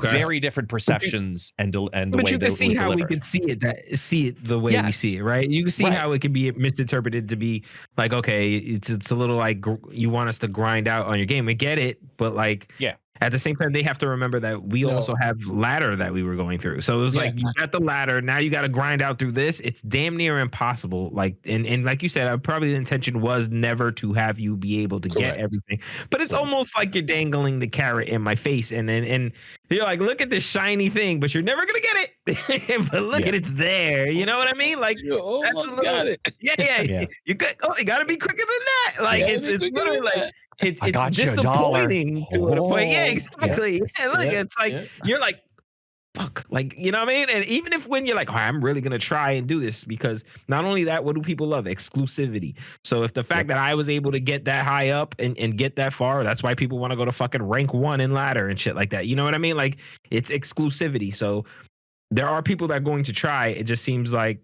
Very different perceptions and the way that it was delivered. But you can see how we could see it the way we see it, right? You can see how it could be misinterpreted to be like, okay, it's a little like you want us to grind out on your game. We get it, but like, at the same time, they have to remember that we also have ladder that we were going through. So it was like, you got the ladder, now you got to grind out through this. It's damn near impossible. Like, and like you said, probably the intention was never to have you be able to get everything. But it's almost like you're dangling the carrot in my face, and you're like, look at this shiny thing, but you're never gonna get it. But look at it's there. You know what I mean? Like, you almost got it. Yeah. You got to be quicker than that. Like, it's literally like. It's disappointing to a point. Yeah, exactly. Yeah, look, it's like you're like, fuck, like, you know what I mean? And even if when you're like, oh, I'm really gonna try and do this, because not only that, what do people love? Exclusivity. So if the fact that I was able to get that high up and get that far, that's why people want to go to fucking rank 1 in ladder and shit like that. You know what I mean? Like, it's exclusivity. So there are people that are going to try. It just seems like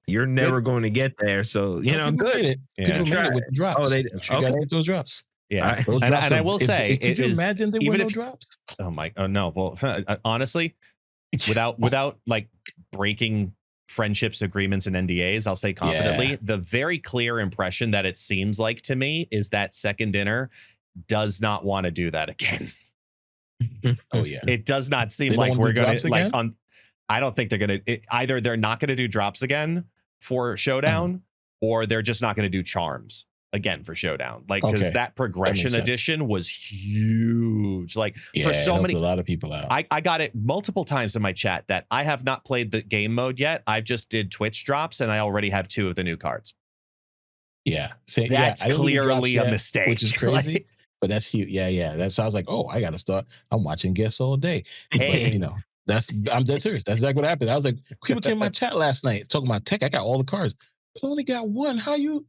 you're never going to get there. So, good. Made it. People made it with the drops. Oh, you guys get those drops. Yeah, those drops and I will say, could you imagine there were no drops? Oh no. Well, honestly, without like breaking friendships, agreements, and NDAs, I'll say confidently, the very clear impression that it seems like to me is that Second Dinner does not want to do that again. Oh yeah, it does not seem like we're gonna like on. I don't think they're gonna. Either they're not gonna do drops again for Showdown, or they're just not gonna do charms again for Showdown, like, because that progression edition was huge. Like, for so many, a lot of people out. I got it multiple times in my chat that I have not played the game mode yet. I just did Twitch drops, and I already have 2 of the new cards. Yeah, that's clearly a mistake, which is crazy. Like, but that's huge. Yeah. That's so I was like, oh, I gotta start. I'm watching guests all day. Hey. But, I'm dead serious. That's exactly what happened. I was like, people came in my chat last night talking about tech. I got all the cards, but I only got 1. How you?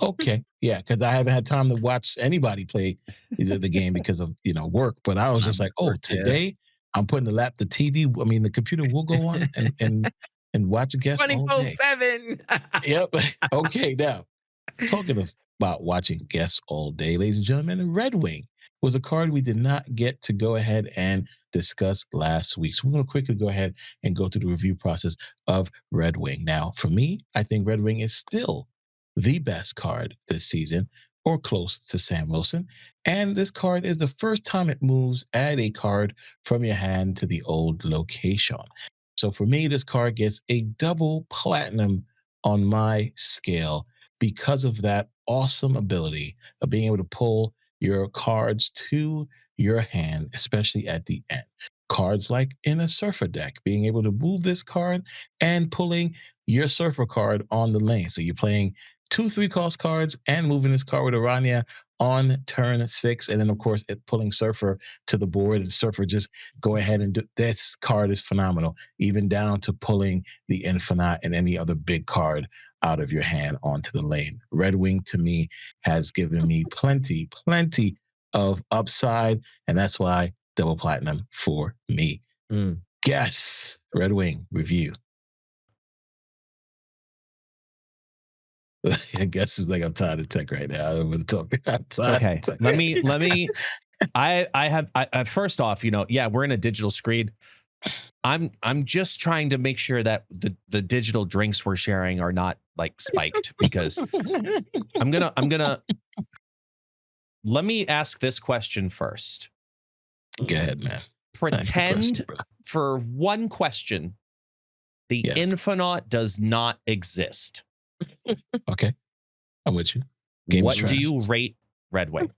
Okay, yeah, because I haven't had time to watch anybody play the game because of work. But I was just like, oh, today I'm putting the TV. I mean, the computer will go on and watch a guest 24/7. Yep. Okay, now talking about watching guests all day, ladies and gentlemen, Redwing was a card we did not get to go ahead and discuss last week. So we're going to quickly go ahead and go through the review process of Redwing. Now, for me, I think Redwing is still the best card this season, or close to Sam Wilson. And this card is the first time it moves, add a card from your hand to the old location. So for me, this card gets a double platinum on my scale because of that awesome ability of being able to pull your cards to your hand, especially at the end. Cards like in a Surfer deck, being able to move this card and pulling your Surfer card on the lane. So you're playing 2 3-cost cards and moving this card with Aranya on turn 6. And then, of course, pulling Surfer to the board, and Surfer just go ahead and do this card is phenomenal, even down to pulling the Infinite and any other big card out of your hand onto the lane. Redwing, to me, has given me plenty of upside, and that's why double platinum for me. Guess Redwing review. I guess it's like I'm tired of tech right now. I don't want to talk. I'm tired Okay, of tech. let me. I first off, yeah, we're in a digital screen. I'm just trying to make sure that the digital drinks we're sharing are not like spiked, because I'm gonna let me ask this question first. Go ahead, man. Pretend for one question the Yes. Infonaut does not exist. Okay, I'm with you. Game What is do trash. you rate Redwing?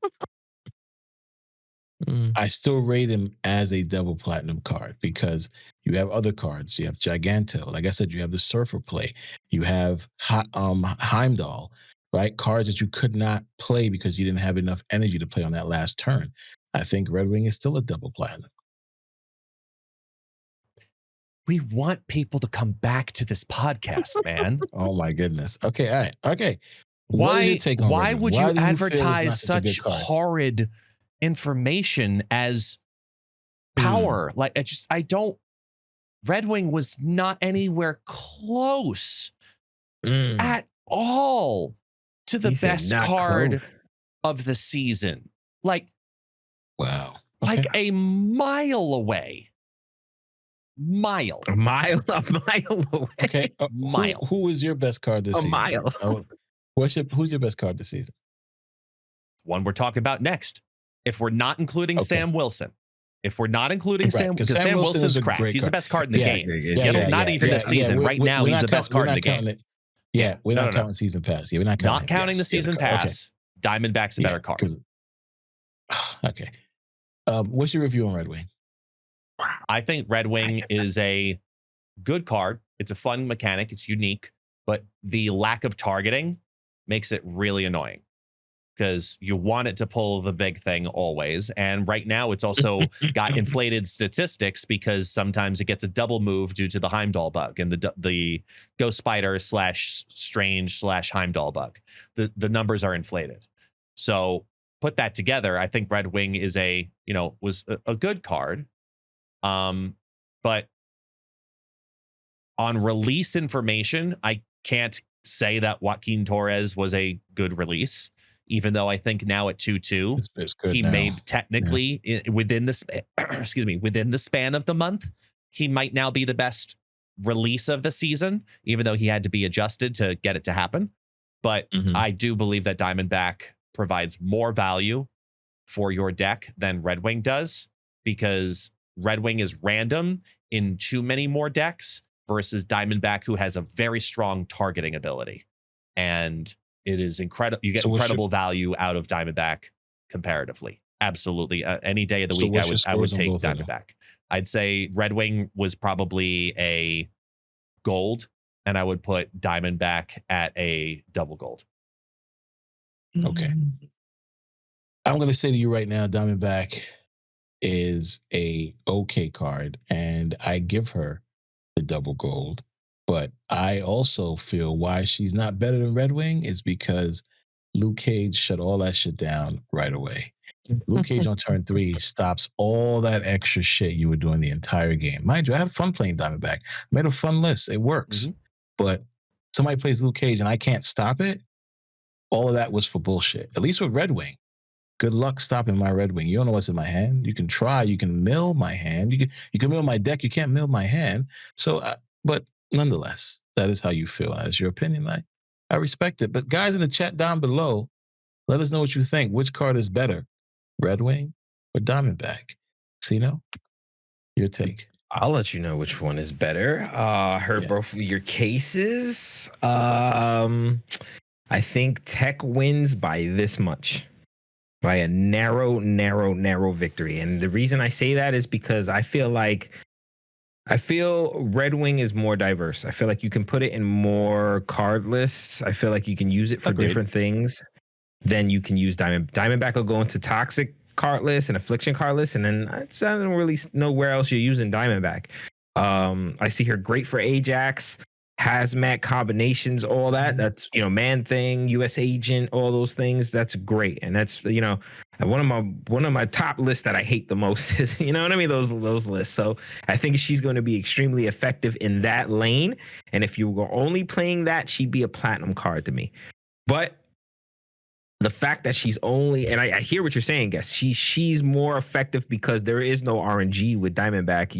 I still rate him as a double platinum card because you have other cards. You have Giganto. Like I said, you have the Surfer play. You have Heimdall, right? Cards that you could not play because you didn't have enough energy to play on that last turn. I think Redwing is still a double platinum. We want people to come back to this podcast, man. Oh my goodness. Okay, all right. Okay. What is your take on Why Redwing? would Why you do feel it's advertise not such a such good card? horrid information as power? Like, I don't. Redwing was not anywhere close at all to the best card of the season. Like, wow. like a mile away. A mile away. Okay. Mile. Who is your best card this A season? mile. Who's your best card this season? One we're talking about next. If we're not including Okay. Sam Wilson. If we're not including Sam, 'cause because Sam Wilson is Wilson's a cracked. great He's the card. best card in the game. Not even this season. Right now, he's the best card in the game. We're No, not no. counting season pass. Yeah, we're not counting. Not counting the season pass. Diamondback's a better card. Okay. What's your review on Redwing? I think Redwing is a good card. It's a fun mechanic. It's unique, but the lack of targeting makes it really annoying because you want it to pull the big thing always. And right now it's also got inflated statistics because sometimes it gets a double move due to the Heimdall bug and the Ghost Spider / Strange / Heimdall bug. The numbers are inflated. So put that together, I think Redwing is was a good card. But on release information, I can't say that Joaquin Torres was a good release, even though I think now at 2-2, he may technically within the within the span of the month, he might now be the best release of the season, even though he had to be adjusted to get it to happen. But I do believe that Diamondback provides more value for your deck than Redwing does, because Redwing is random in too many more decks versus Diamondback, who has a very strong targeting ability. And it is incredible. You get incredible value out of Diamondback comparatively. Absolutely. Any day of the week, I would take Diamondback. I'd say Redwing was probably a gold, and I would put Diamondback at a double gold. Okay. I'm going to say to you right now, Diamondback is a okay card, and I give her the double gold. But I also feel why she's not better than Redwing is because Luke Cage shut all that shit down right away. Luke Cage on turn 3 stops all that extra shit you were doing the entire game. Mind you, I had fun playing Diamondback. I made a fun list. It works. But somebody plays Luke Cage and I can't stop it. All of that was for bullshit. At least with Redwing. Good luck stopping my Redwing. You don't know what's in my hand. You can try. You can mill my hand. You can mill my deck. You can't mill my hand. So, but nonetheless, that is how you feel. That is your opinion. I respect it. But guys in the chat down below, let us know what you think. Which card is better, Redwing or Diamondback? Sino, your take. I'll let you know which one is better. Heard both of your cases. I think Tech wins by this much. By a narrow victory. And the reason I say that is because I feel Redwing is more diverse. I feel like you can put it in more card lists. I feel like you can use it for different things than you can use Diamondback will go into toxic card lists and affliction card lists, and then I don't really know where else you're using Diamondback. I see her great for Ajax. hazmat combinations, all that. That's, you know, Man Thing, US Agent, all those things. That's great. And that's, you know, one of my top lists that I hate the most is, you know what I mean? Those lists. So I think she's going to be extremely effective in that lane. And if you were only playing that, she'd be a platinum card to me. But the fact that she's only, and I hear what you're saying, guys. She's more effective because there is no RNG with Diamondback.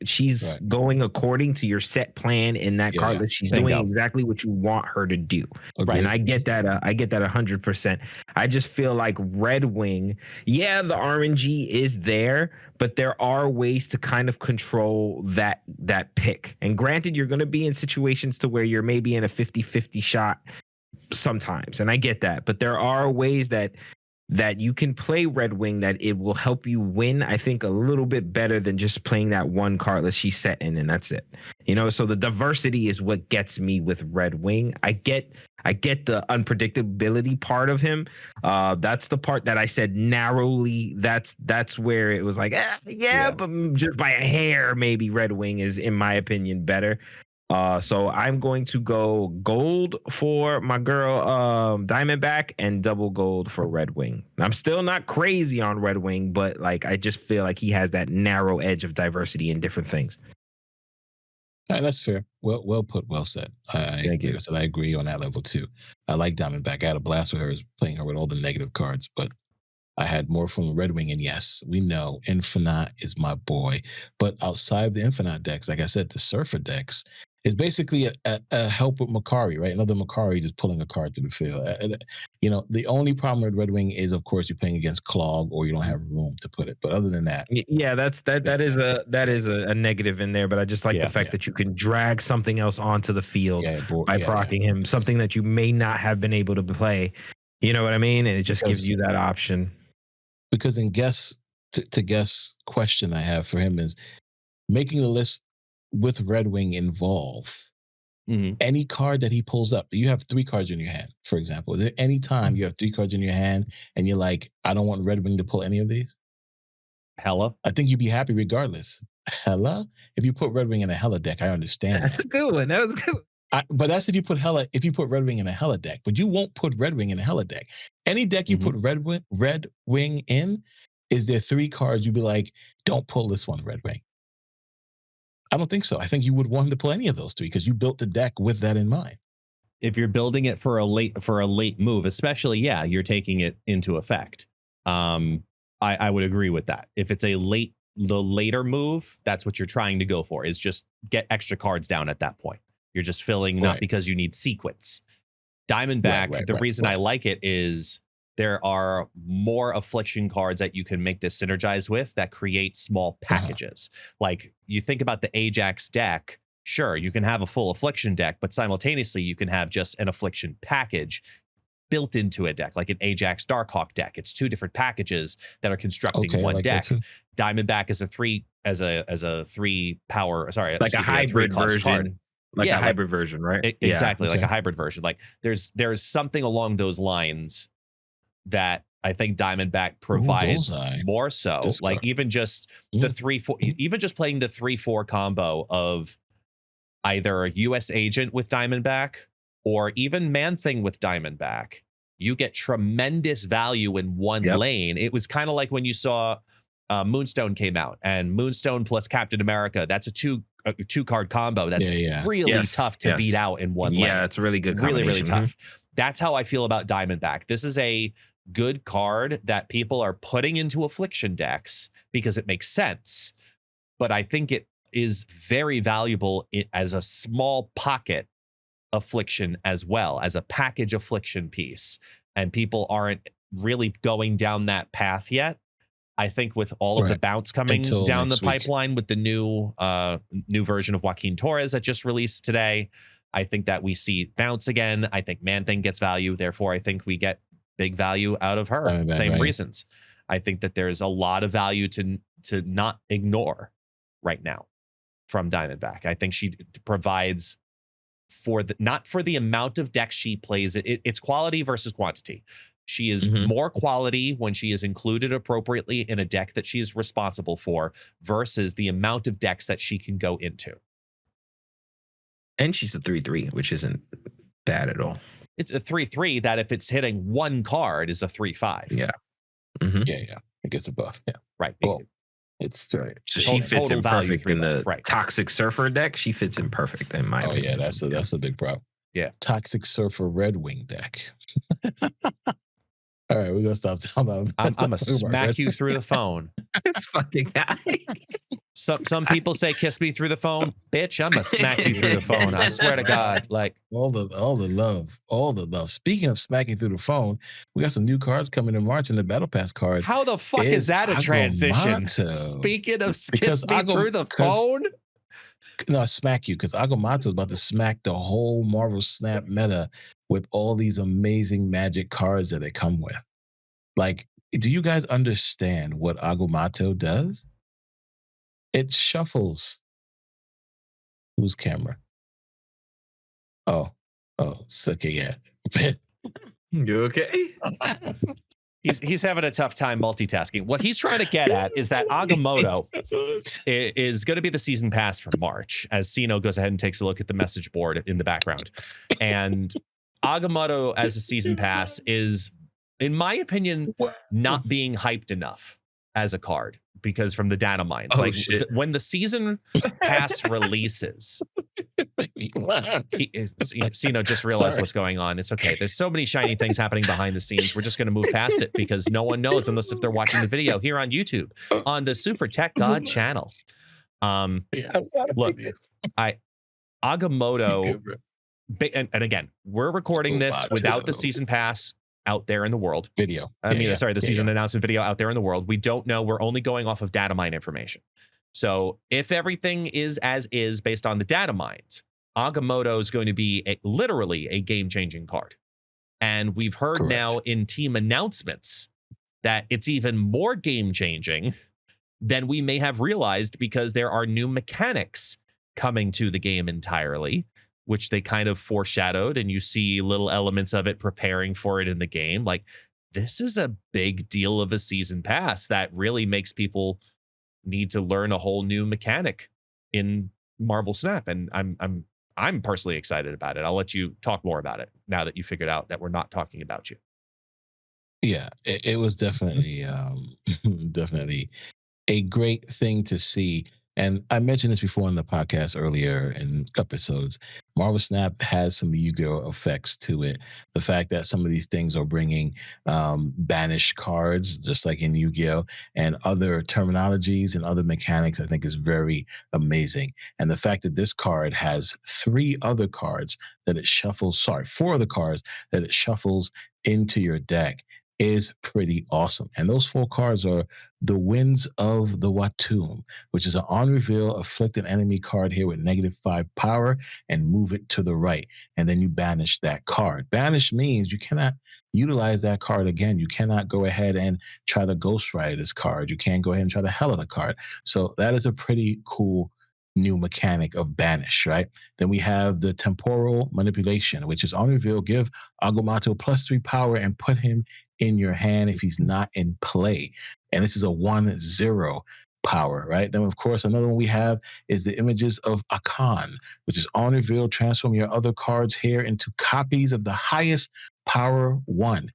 She's Right. going according to your set plan in that card list. She's doing exactly what you want her to do. Agreed. And I get that. I get that 100%. I just feel like Redwing, yeah, the RNG is there, but there are ways to kind of control that pick. And granted, you're going to be in situations to where you're maybe in a 50-50 shot sometimes, and I get that, but there are ways that you can play Redwing that it will help you win, I think, a little bit better than just playing that one card that she's set in and that's it. You know, so the diversity is what gets me with Redwing. I get the unpredictability part of him. That's the part that I said narrowly. That's where it was like, but just by a hair, maybe Redwing is, in my opinion, better. So I'm going to go gold for my girl Diamondback and double gold for Redwing. I'm still not crazy on Redwing, but like I just feel like he has that narrow edge of diversity in different things. All right, that's fair. Well put, well said. Thank you. I agree on that level too. I like Diamondback. I had a blast with her, playing her with all the negative cards, but I had more fun with Redwing. And yes, we know Infinite is my boy. But outside of the Infinite decks, like I said, the Surfer decks is basically a help with Makari, right? Another Makari just pulling a card to the field. You know, the only problem with Redwing is, of course, you're playing against Clog or you don't have room to put it. But other than that, yeah, that is a negative in there. But I just like the fact that you can drag something else onto the field by procking him, something that you may not have been able to play. You know what I mean? And it just gives you that option. Because in guess question I have for him is making the list with Redwing involve any card that he pulls up. You have 3 cards in your hand, for example. Is there any time you have 3 cards in your hand and you're like, I don't want Redwing to pull any of these? Hella. I think you'd be happy regardless. Hella? If you put Redwing in a Hella deck, I understand. That's a good one. That was good. But that's if you put Redwing in a Hella deck. But you won't put Redwing in a Hella deck. Any deck you put Redwing in, is there 3 cards you'd be like, don't pull this one, Redwing? I don't think so. I think you would want to pull any of those 3 because you built the deck with that in mind. If you're building it for a late move, especially, you're taking it into effect. I would agree with that. If it's the later move, that's what you're trying to go for, is just get extra cards down at that point. You're just filling, not because you need sequence. Diamondback, the reason I like it is there are more affliction cards that you can make this synergize with that create small packages. Like you think about the Ajax deck, sure, you can have a full affliction deck, but simultaneously you can have just an affliction package built into a deck, like an Ajax Darkhawk deck. It's 2 different packages that are constructing one deck. Diamondback is a 3 power, like a hybrid version. Card. Like a hybrid version, right? Exactly, like a hybrid version. Like there's something along those lines that I think Diamondback provides more so. Like even just the 3-4, even just playing the 3-4 combo of either a US Agent with Diamondback or even Man Thing with Diamondback, you get tremendous value in one lane. It was kind of like when you saw Moonstone came out, and Moonstone plus Captain America, that's a two card combo that's really tough to beat out in one lane. Yeah, it's a really good combination. Really tough. That's how I feel about Diamondback. This is a good card that people are putting into affliction decks because it makes sense, but I think it is very valuable as a small pocket affliction as well, as a package affliction piece, and people aren't really going down that path yet. I think with all of the bounce coming down the pipeline with the new version of Joaquin Torres that just released today, I think that we see bounce again. I think Man Thing gets value. Therefore, I think we get big value out of her. Same reasons. I think that there's a lot of value to not ignore right now from Diamondback. I think she provides not for the amount of decks she plays. It's quality versus quantity. She is more quality when she is included appropriately in a deck that she is responsible for versus the amount of decks that she can go into. And she's a 3/3, which isn't bad at all. It's a 3/3 that if it's hitting one card is a 3/5. Yeah. Mm-hmm. Yeah. It gets a buff. Yeah. Right. Well, it's right. So she fits total in value perfect in the 3/5, right. Toxic Surfer deck. She fits in perfect in my opinion. Yeah, that's a big problem. Yeah. Toxic Surfer Redwing deck. All right, we're gonna stop talking about. I'm gonna smack you through the phone. This fucking guy. Some people say kiss me through the phone. Bitch, I'm gonna smack you through the phone. I swear to God. Like all the love. Speaking of smacking through the phone, we got some new cards coming in March in the Battle Pass card. how the fuck is that a transition? Agamotto. Speaking of Because kiss me through the phone. No, I smack you because Agamotto is about to smack the whole Marvel Snap meta with all these amazing magic cards that they come with. Like, do you guys understand what Agamotto does? It shuffles. Whose camera? Oh, it's okay, yeah. You okay? He's having a tough time multitasking. What he's trying to get at is that Agamotto is going to be the season pass for March, as Sino goes ahead and takes a look at the message board in the background. And Agamotto as a season pass is, in my opinion, not being hyped enough as a card, because from the data mines, when the season pass releases, Sino just realized what's going on. It's okay. There's so many shiny things happening behind the scenes. We're just going to move past it because no one knows unless if they're watching the video here on YouTube on the SuperTechGod channel. Look, Agamotto, and again, we're recording this without the season pass out there in the world. Video. The season announcement video out there in the world. We don't know. We're only going off of data mine information. So if everything is as is based on the data mines, Agamotto is going to be literally a game-changing card. And we've heard now in team announcements that it's even more game-changing than we may have realized, because there are new mechanics coming to the game entirely, which they kind of foreshadowed, and you see little elements of it preparing for it in the game. Like, this is a big deal of a season pass that really makes people need to learn a whole new mechanic in Marvel Snap. And I'm personally excited about it. I'll let you talk more about it now that you figured out that we're not talking about you. Yeah, it was definitely definitely a great thing to see. And I mentioned this before in the podcast earlier in episodes. Marvel Snap has some Yu-Gi-Oh! Effects to it. The fact that some of these things are bringing banished cards, just like in Yu-Gi-Oh! And other terminologies and other mechanics, I think is very amazing. And the fact that this card has four other cards that it shuffles into your deck is pretty awesome. And those 4 cards are the Winds of the Watum, which is an on reveal, afflict an enemy card here with -5 power and move it to the right. And then you banish that card. Banish means you cannot utilize that card again. You cannot go ahead and try to ghostwrite this card. You can't go ahead and try to hell the card. So that is a pretty cool new mechanic of banish, right? Then we have the temporal manipulation, which is on reveal, give Agamotto +3 power and put him in your hand if he's not in play. And this is a 1/0 power, right? Then, of course, another one we have is the images of Akan, which is on reveal, transform your other cards here into copies of the highest power 1.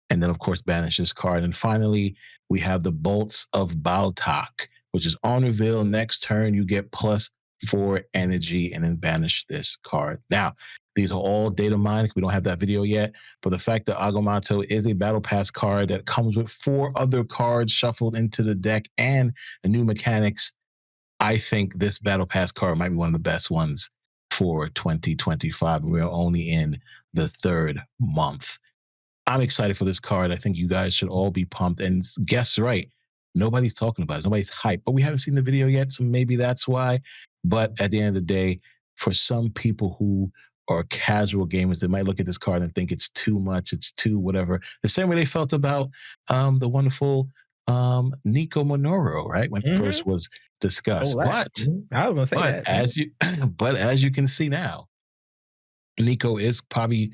And then, of course, banish this card. And finally, we have the bolts of Baltak, which is on reveal. Next turn, you get +4 energy and then banish this card. Now, these are all data mined. We don't have that video yet, but the fact that Agamotto is a Battle Pass card that comes with 4 other cards shuffled into the deck and the new mechanics, I think this Battle Pass card might be one of the best ones for 2025. And we're only in the 3rd month. I'm excited for this card. I think you guys should all be pumped. And guess right, nobody's talking about it. Nobody's hyped, but we haven't seen the video yet, so maybe that's why. But at the end of the day, for some people who are casual gamers, they might look at this card and think it's too much, it's too whatever. The same way they felt about the wonderful Nico Monoro, right? When it first was discussed. But I was gonna say but as you can see now, Nico is probably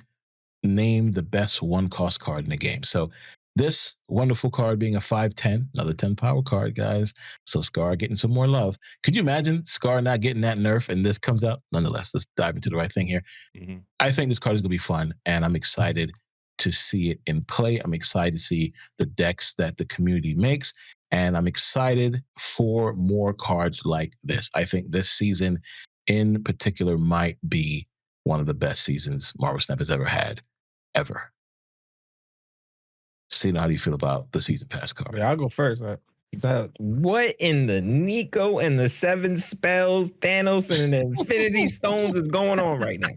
named the best 1-cost card in the game. So This wonderful card being a 5/10, another 10 power card, guys. So Scar getting some more love. Could you imagine Scar not getting that nerf and this comes out? Nonetheless, let's dive into the right thing here. Mhm. I think this card is going to be fun, and I'm excited to see it in play. I'm excited to see the decks that the community makes, and I'm excited for more cards like this. I think this season in particular might be one of the best seasons Marvel Snap has ever had, ever. Cena, how do you feel about the season pass card? Yeah, I'll go first. So what in the Nico and the 7 spells, Thanos and the Infinity Stones is going on right now?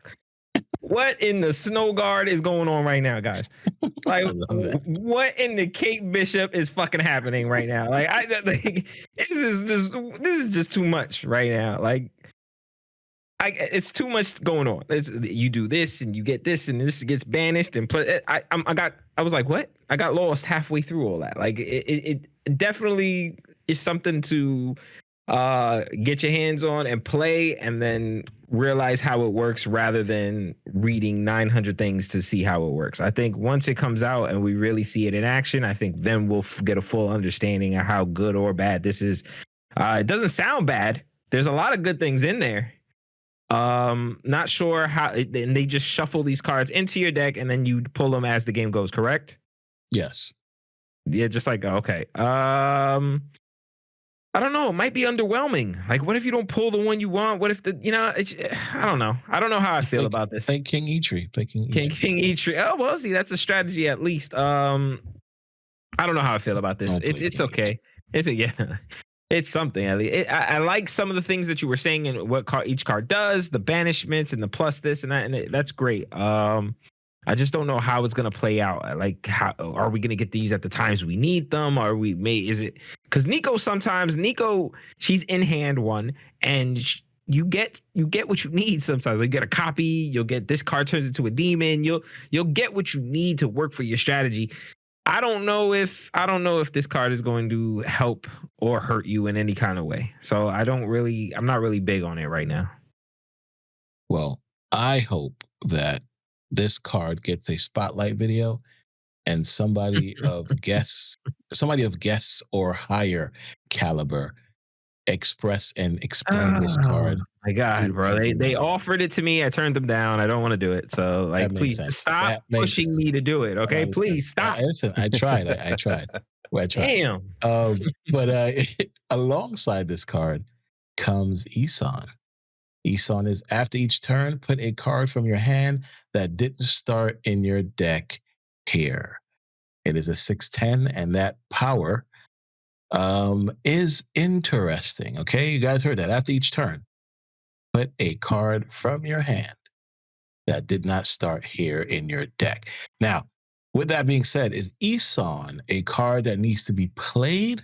What in the Snow Guard is going on right now, guys? Like, what in the Kate Bishop is fucking happening right now? Like, this is just too much right now. Like, it's too much going on. You do this and you get this and this gets banished and I was like, what? I got lost halfway through all that. Like, it definitely is something to get your hands on and play, and then realize how it works rather than reading 900 things to see how it works. I think once it comes out and we really see it in action, I think then we'll get a full understanding of how good or bad this is. It doesn't sound bad. There's a lot of good things in there. Not sure how, and they just shuffle these cards into your deck and then you pull them as the game goes, correct? Yes. Yeah, just like, okay. I don't know. It might be underwhelming. Like, what if you don't pull the one you want? What if I don't know. I don't know how I feel about this. Play King Eitri. Play King Eitri. King Eitri. Oh, well, see, that's a strategy at least. I don't know how I feel about this. It's okay. It's something. I like some of the things that you were saying and what each card does, the banishments and the plus this and that, and that's great. I just don't know how it's gonna play out. Like, how are we gonna get these at the times we need them? Is it because Nico she's in hand one, and you get what you need sometimes. Like, you get a copy, you'll get this card turns into a demon. You'll get what you need to work for your strategy. I don't know if this card is going to help or hurt you in any kind of way. So I'm not really big on it right now. Well, I hope that this card gets a spotlight video and somebody of guests or higher caliber express and explain this card. My God, bro. They offered it to me. I turned them down. I don't want to do it. So, like, please stop pushing me to do it. Okay. Please stop. Listen, I tried. I tried. Damn. But alongside this card comes Eson. Eson is after each turn, put a card from your hand that didn't start in your deck here. It is a 6/10, and that power is interesting. Okay, you guys heard that. After each turn, put a card from your hand that did not start here in your deck. Now, with that being said, is Eson a card that needs to be played,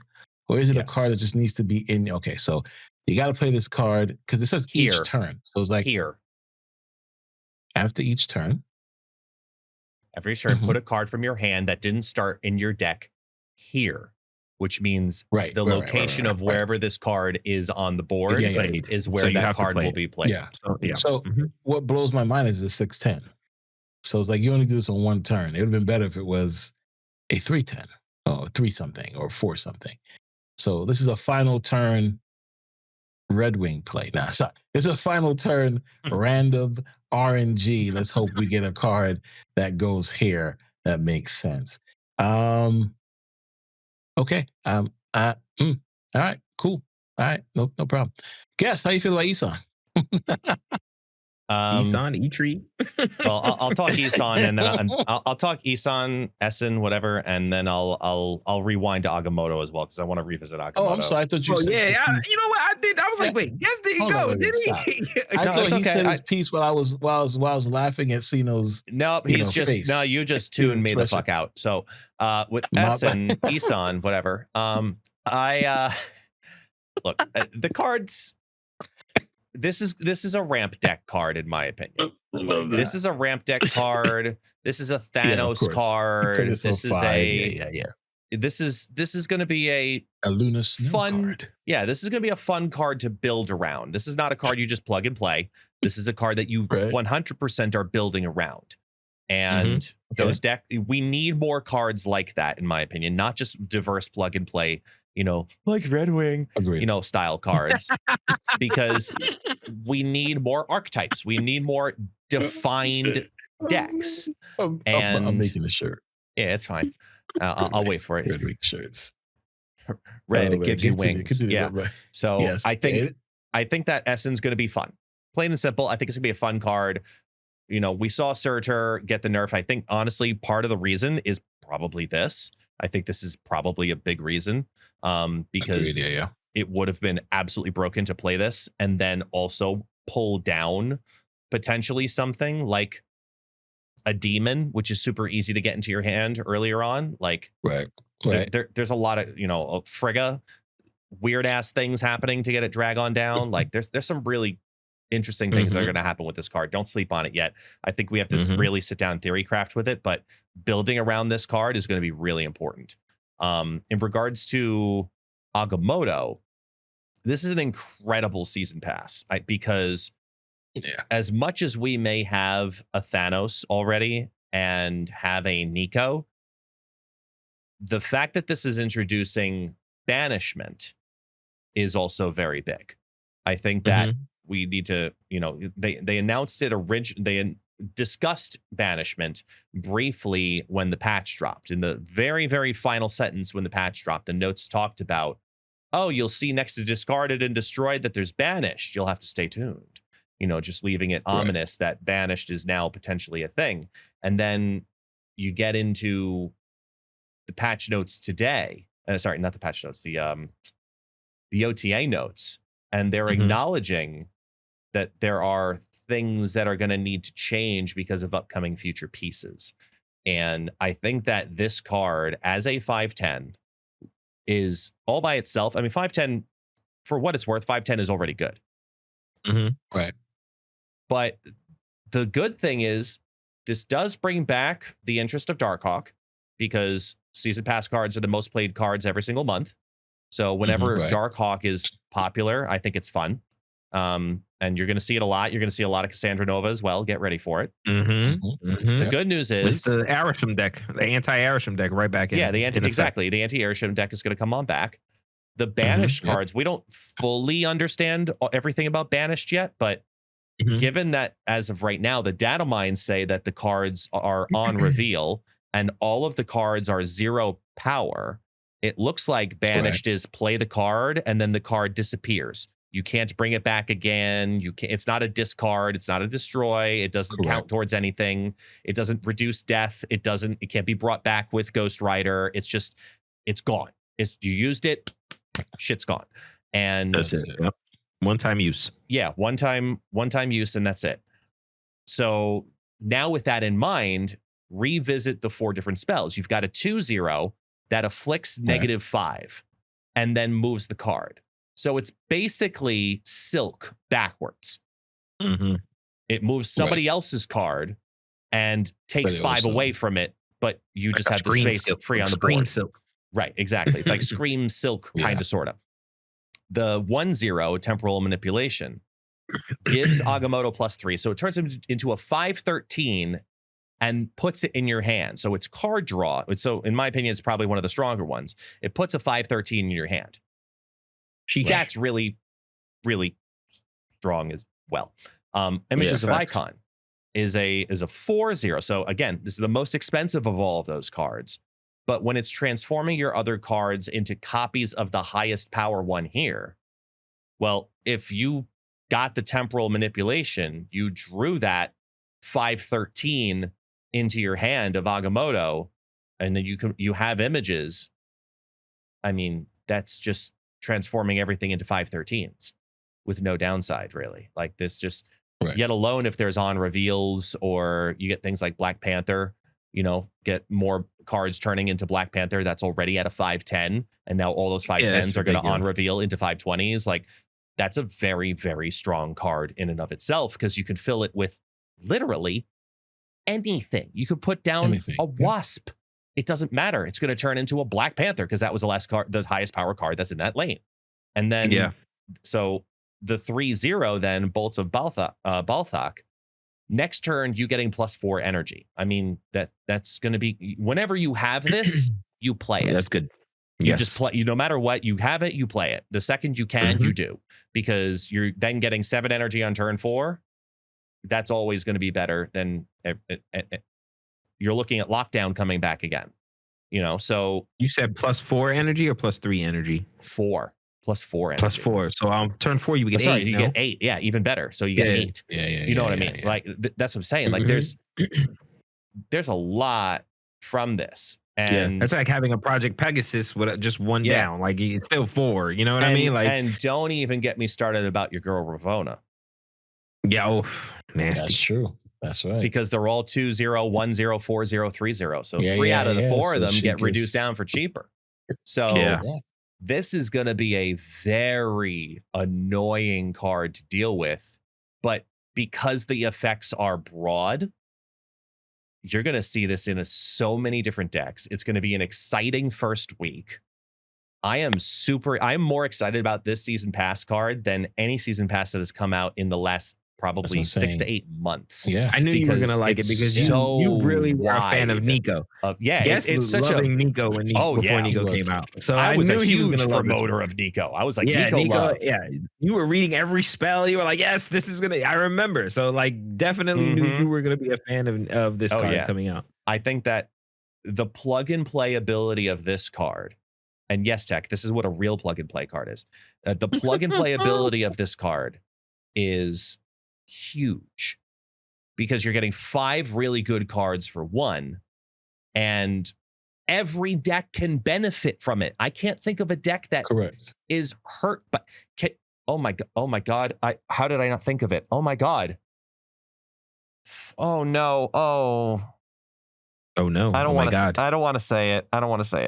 or is it a card that just needs to be in? Okay, so you got to play this card because it says each turn. So it's like here. After each turn. Every turn, put a card from your hand that didn't start in your deck here, which means the location of wherever this card is on the board is where that card will be played. Yeah. So what blows my mind is the 6/10. So it's like you only do this on one turn. It would have been better if it was a 3/10 or 3-something or 4-something. So this is a final turn Redwing play. Nah, sorry. It's a final turn random RNG. Let's hope we get a card that goes here that makes sense. Okay. All right. Cool. All right. No problem. Guess how you feel about Eson? Eson, E-Tree. Well, I'll talk Eson, and then I'll talk Eson, Eson, whatever, and then I'll rewind to Agamotto as well because I want to revisit Agamotto. Oh, I'm sorry. I thought you said. Yeah, you know what I did? I was like, wait, guess didn't go, did he? I thought he said his piece while I was laughing at Sino's. No, he's just face. No. You just tuned me the fuck out. So with Eson, whatever. I look the cards. This is a ramp deck card, in my opinion. This is a ramp deck card. This is a Thanos card. This is going to be a Luna fun card. Yeah, this is going to be a fun card to build around. This is not a card you just plug and play. This is a card that you 100% are building around. And those deck, we need more cards like that, in my opinion, not just diverse plug and play, like Redwing, Agreed. Style cards, because we need more archetypes. We need more defined decks. I'm making a shirt. Yeah, it's fine. I'll wait for it. Redwing shirts. Red, it gives you wings. Continue, Yeah. right. So Yes, I think that Eson's going to be fun. Plain and simple. I think it's going to be a fun card. We saw Surtur get the nerf. I think, honestly, part of the reason is probably this. I think this is probably a big reason, because it would have been absolutely broken to play this and then also pull down potentially something like a demon, which is super easy to get into your hand earlier on. Like, right. There's a lot of, Frigga, weird ass things happening to get it Dragon down. Like, there's some really interesting things that are going to happen with this card. Don't sleep on it yet. I think we have to really sit down and theory craft with it, but building around this card is going to be really important. In regards to Agamotto, this is an incredible season pass, because as much as we may have a Thanos already and have a Nico, the fact that this is introducing banishment is also very big. I think that we need to, they announced it they discussed banishment briefly when the patch dropped. In the very, very final sentence when the patch dropped, the notes talked about, you'll see next to discarded and destroyed that there's banished. You'll have to stay tuned. Just leaving it ominous that banished is now potentially a thing. And then you get into the patch notes today. Sorry, not the patch notes, the OTA notes. And they're acknowledging that there are things that are going to need to change because of upcoming future pieces. And I think that this card, as a 5/10, is all by itself. I mean, 5/10, for what it's worth, 5/10 is already good. Right. But the good thing is this does bring back the interest of Darkhawk, because season pass cards are the most played cards every single month. So whenever Darkhawk is popular, I think it's fun. And you're going to see it a lot. You're going to see a lot of Cassandra Nova as well. Get ready for it. The good news is the Arisham deck, the anti-Arisham deck, right back in. Yeah, the anti-Arisham deck is going to come on back. The banished cards, we don't fully understand everything about banished yet, but given that as of right now, the data mines say that the cards are on reveal and all of the cards are 0 power, it looks like banished is play the card and then the card disappears. You can't bring it back again. It's not a discard. It's not a destroy. It doesn't count towards anything. It doesn't reduce death. It can't be brought back with Ghost Rider. It's gone. You used it, shit's gone. And that's it. Yep. One-time use. Yeah, one-time use, and that's it. So now with that in mind, revisit the 4 different spells. You've got a 2/0 that afflicts -5 and then moves the card. So it's basically Silk backwards. It moves somebody else's card and takes 5 away from it, but you just have the space free on the board. Silk. Right, exactly. It's like Scream Silk, kind of, sort of. The 1/0 Temporal Manipulation gives Agamotto +3. So it turns him into a 5/13 and puts it in your hand. So it's card draw. So in my opinion, it's probably one of the stronger ones. It puts a 5/13 in your hand. That's really, really strong as well. Images of Icon is a 4/0. So again, this is the most expensive of all of those cards. But when it's transforming your other cards into copies of the highest power one here, well, if you got the Temporal Manipulation, you drew that 5/13 into your hand of Agamotto, and then you have images. I mean, that's just transforming everything into 5/13s with no downside, really. Like this, just yet alone if there's on reveals or you get things like Black Panther, get more cards turning into Black Panther that's already at a 5/10, and now all those 5/10s are going to on reveal into 5/20s. Like, that's a very, very strong card in and of itself, because you can fill it with literally anything. You could put down a Wasp. It doesn't matter. It's going to turn into a Black Panther because that was the highest power card that's in that lane. And then, so the 3/0 then Bolts of Balthak Next turn, you getting +4 energy. I mean, that's going to be whenever you have this, you play it. That's good. You just play. No matter what, you have it, you play it. The second you can, you do, because you're then getting 7 energy on turn 4. That's always going to be better than you're looking at lockdown coming back again. So you said +4 energy or +3 energy? 4 +4 energy. +4. So on turn 4, you would get 8. You get 8. Yeah, even better. So you get 8. Yeah. You know what I mean? Like that's what I'm saying. Like there's a lot from this. And that's like having a Project Pegasus with just one down. Like it's still 4. You know what I mean? Like, and don't even get me started about your girl Ravonna. Yeah, nasty. That's true. That's right. Because they're all 2-0, 1-0, 4-0, 3-0. So 3 out of the 4 of them get reduced down for cheaper. So this is going to be a very annoying card to deal with. But because the effects are broad, you're going to see this in so many different decks. It's going to be an exciting first week. I'm more excited about this season pass card than any season pass that has come out in the last probably 6 to 8 months. Yeah, I knew you were gonna like it because you really were a fan of Nico. It's such loving Nico before Nico came out. So I was knew a he was huge gonna promoter of Nico. I was like, Nico love. Yeah, you were reading every spell. You were like, yes, this is gonna. I remember. So like, definitely knew you were gonna be a fan of this card coming out. I think that the plug and play ability of this card, and yes, Tech, this is what a real plug and play card is. The plug and play ability of this card is huge, because you're getting 5 really good cards for 1, and every deck can benefit from it. I can't think of a deck that is hurt, but oh my god, how did I not think of it? Oh my god. Oh no. Oh no. I don't want to say it. I don't want to say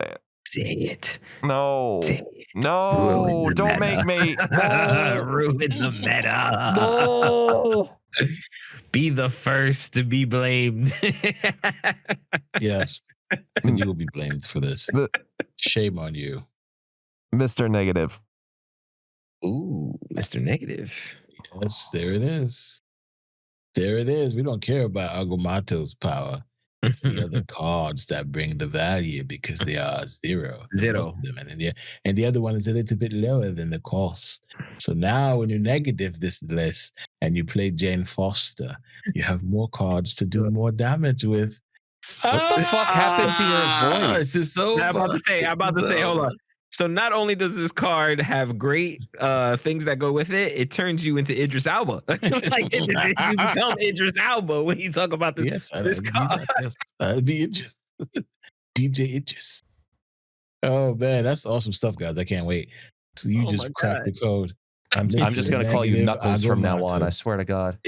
it. Say it. No. Say it. No. Don't make me. No. Ruin the meta. No. Be the first to be blamed. Yes. And you will be blamed for this. Shame on you. Mr. Negative. Ooh, Mr. Negative. Yes, there it is. There it is. We don't care about Agamotto's power. It's the other cards that bring the value because they are 0. And the other one is a little bit lower than the cost. So now when you negative this list and you play Jane Foster, you have more cards to do more damage with. What the fuck happened to your voice? I'm about to say, hold on. So not only does this card have great things that go with it, it turns you into Idris Elba. Like you become Idris Elba when you talk about this. Yes, this card. I'd be Idris. DJ Idris. Oh man, that's awesome stuff, guys. I can't wait. So you just cracked the code. I'm just gonna call you Knuckles from now on. I swear to God.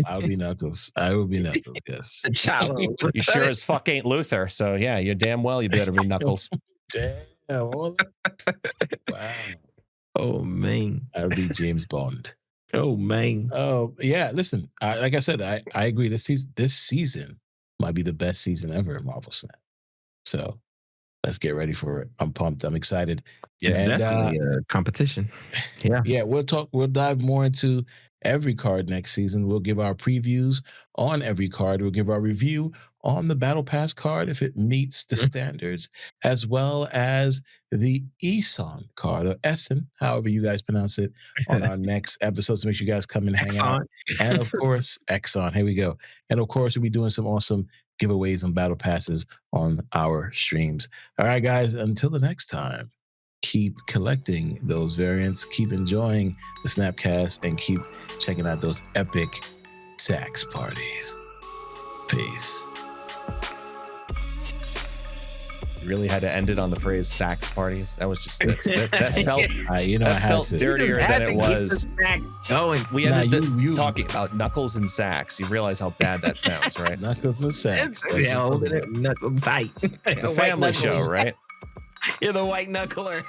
I'll be Knuckles. I will be Knuckles. Yes. You sure as fuck ain't Luther. So yeah, you're damn well. You better be Knuckles. Damn. Wow. Oh man. I'll be James Bond. Oh man. Oh yeah. Listen, like I said, I agree. This season might be the best season ever in Marvel Snap. So let's get ready for it. I'm pumped. I'm excited. Yeah, it's definitely a competition. Yeah. Yeah. We'll dive more into every card next season. We'll give our previews on every card. We'll give our review on the Battle Pass card if it meets the standards, as well as the Eson card, or Eson, however you guys pronounce it, on our next episode. So make sure you guys come and hang out. And of course, Exxon. Here we go. And of course, we'll be doing some awesome giveaways and battle passes on our streams. All right, guys, until the next time, keep collecting those variants, keep enjoying the Snapcast, and keep checking out those epic sax parties. Peace. Really had to end it on the phrase sax parties. That was just that felt that felt dirtier than it was. Going. We ended talking about Knuckles and sax. You realize how bad that sounds, right? Knuckles and sax. Knuckles fight. It's a family show, right? You're the white knuckler.